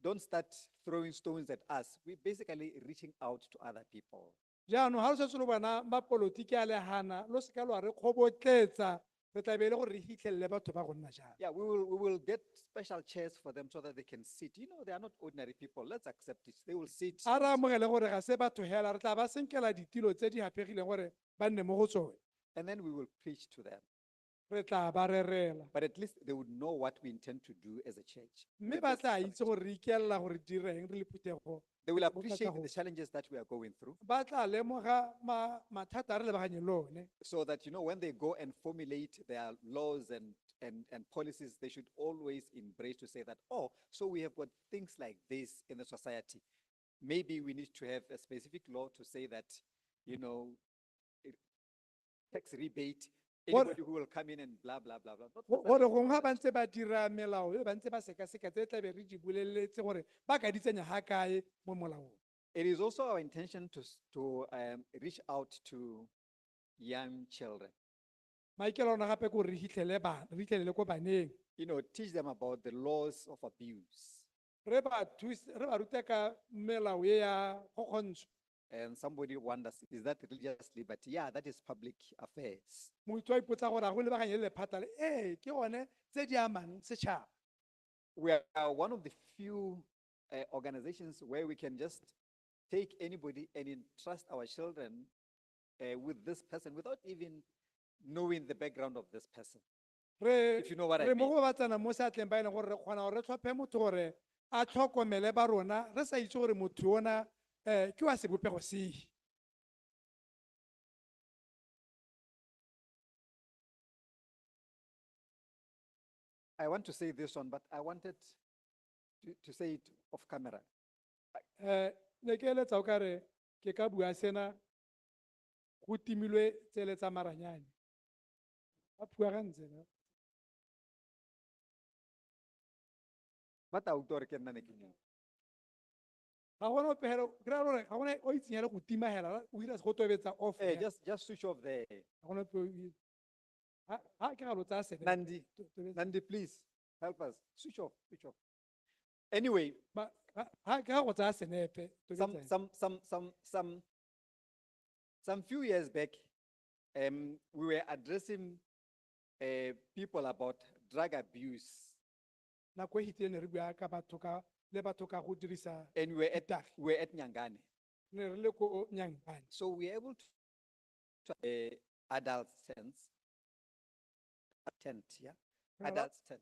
don't start throwing stones at us. We're basically reaching out to other people. Jaanong ha lo setse lo bona mapolotiki a le hana lo seka lwa re kgobotletsa re tla be e le gore re hitlhelele batho ba go nna jalo. Yeah, we will get special chairs for them so that they can sit. You know, they are not ordinary people. Let's accept it. They will sit. A re amogele gore ga se batho hela, re tla ba senkela ditilo tse di hapegileng gore ba nne mo go tsone. And then we will preach to them. Re tla ba rerela. But at least they would know what we intend to do as a church. Mme ba tla itse gore re ikelela gore direng re le phutego. They will Go tla appreciate go- the challenges that we are going through, Ba tla lemoga mathata a re lebaganeng le one. so that, you know, when they go and formulate their laws and policies, they should always embrace to say that, oh, so we have got things like this in the society. Maybe we need to have a specific law to say that, you know, tax rebate, What- anybody who will come in and blah, blah, blah, blah. Not Gore gong ha ba ntse ba dira melao e ba ntse ba sekaseka tse tla be re di boleletse gore ba ka di tsenya ha kae mo molaong. It is also our intention to reach out to young children, Maikelo a rona gape ke gore re hitlhelele ko baneng. you know, teach them about the laws of abuse. Re ba rute ka melao e ya kgokgontsho. And somebody wonders, is that religious liberty? Yeah, that is public affairs. Motho a ipotsa gore a go lebaganye le lephata le, ke gone tse di amang setšhaba. We are one of the few organizations where we can just take anybody and entrust our children with this person without even knowing the background of this person. Re If you know what I re mo mean. go batsana mo seatleng ba e leng gore re kgona gore re tlhophe motho gore a tlhokomele ba rona re sa itse gore motho ona ke wa sebopego sefe. I want to say this one, but I wanted to say it off camera. Ne ke eletsa o ka re ke ka bua sena go timilwe tsele tsa maranyane. Ba bua ga ntse ba. But I would ke nna ne ke bua. Ga gona pegelo, kry-a gore ga gona o itsenyele go tima hela, o ira se go tobetsa off. Eh, hela. just switch off there. Ga gona pe o e- Ha ke ga lo tsaya sene. Nandi, Nandi, please help us. Switch off, switch off. Anyway, Ha ke ga go tsaya senepe. some few years back, we were addressing people about drug abuse, Nako e hitileng ne re bua ka batho ka le batho ka go dirisa and we ditagi. were at Nyangane. Ne re le ko Nyangane. So we were able to adult tent, yeah, Ra- adult tent.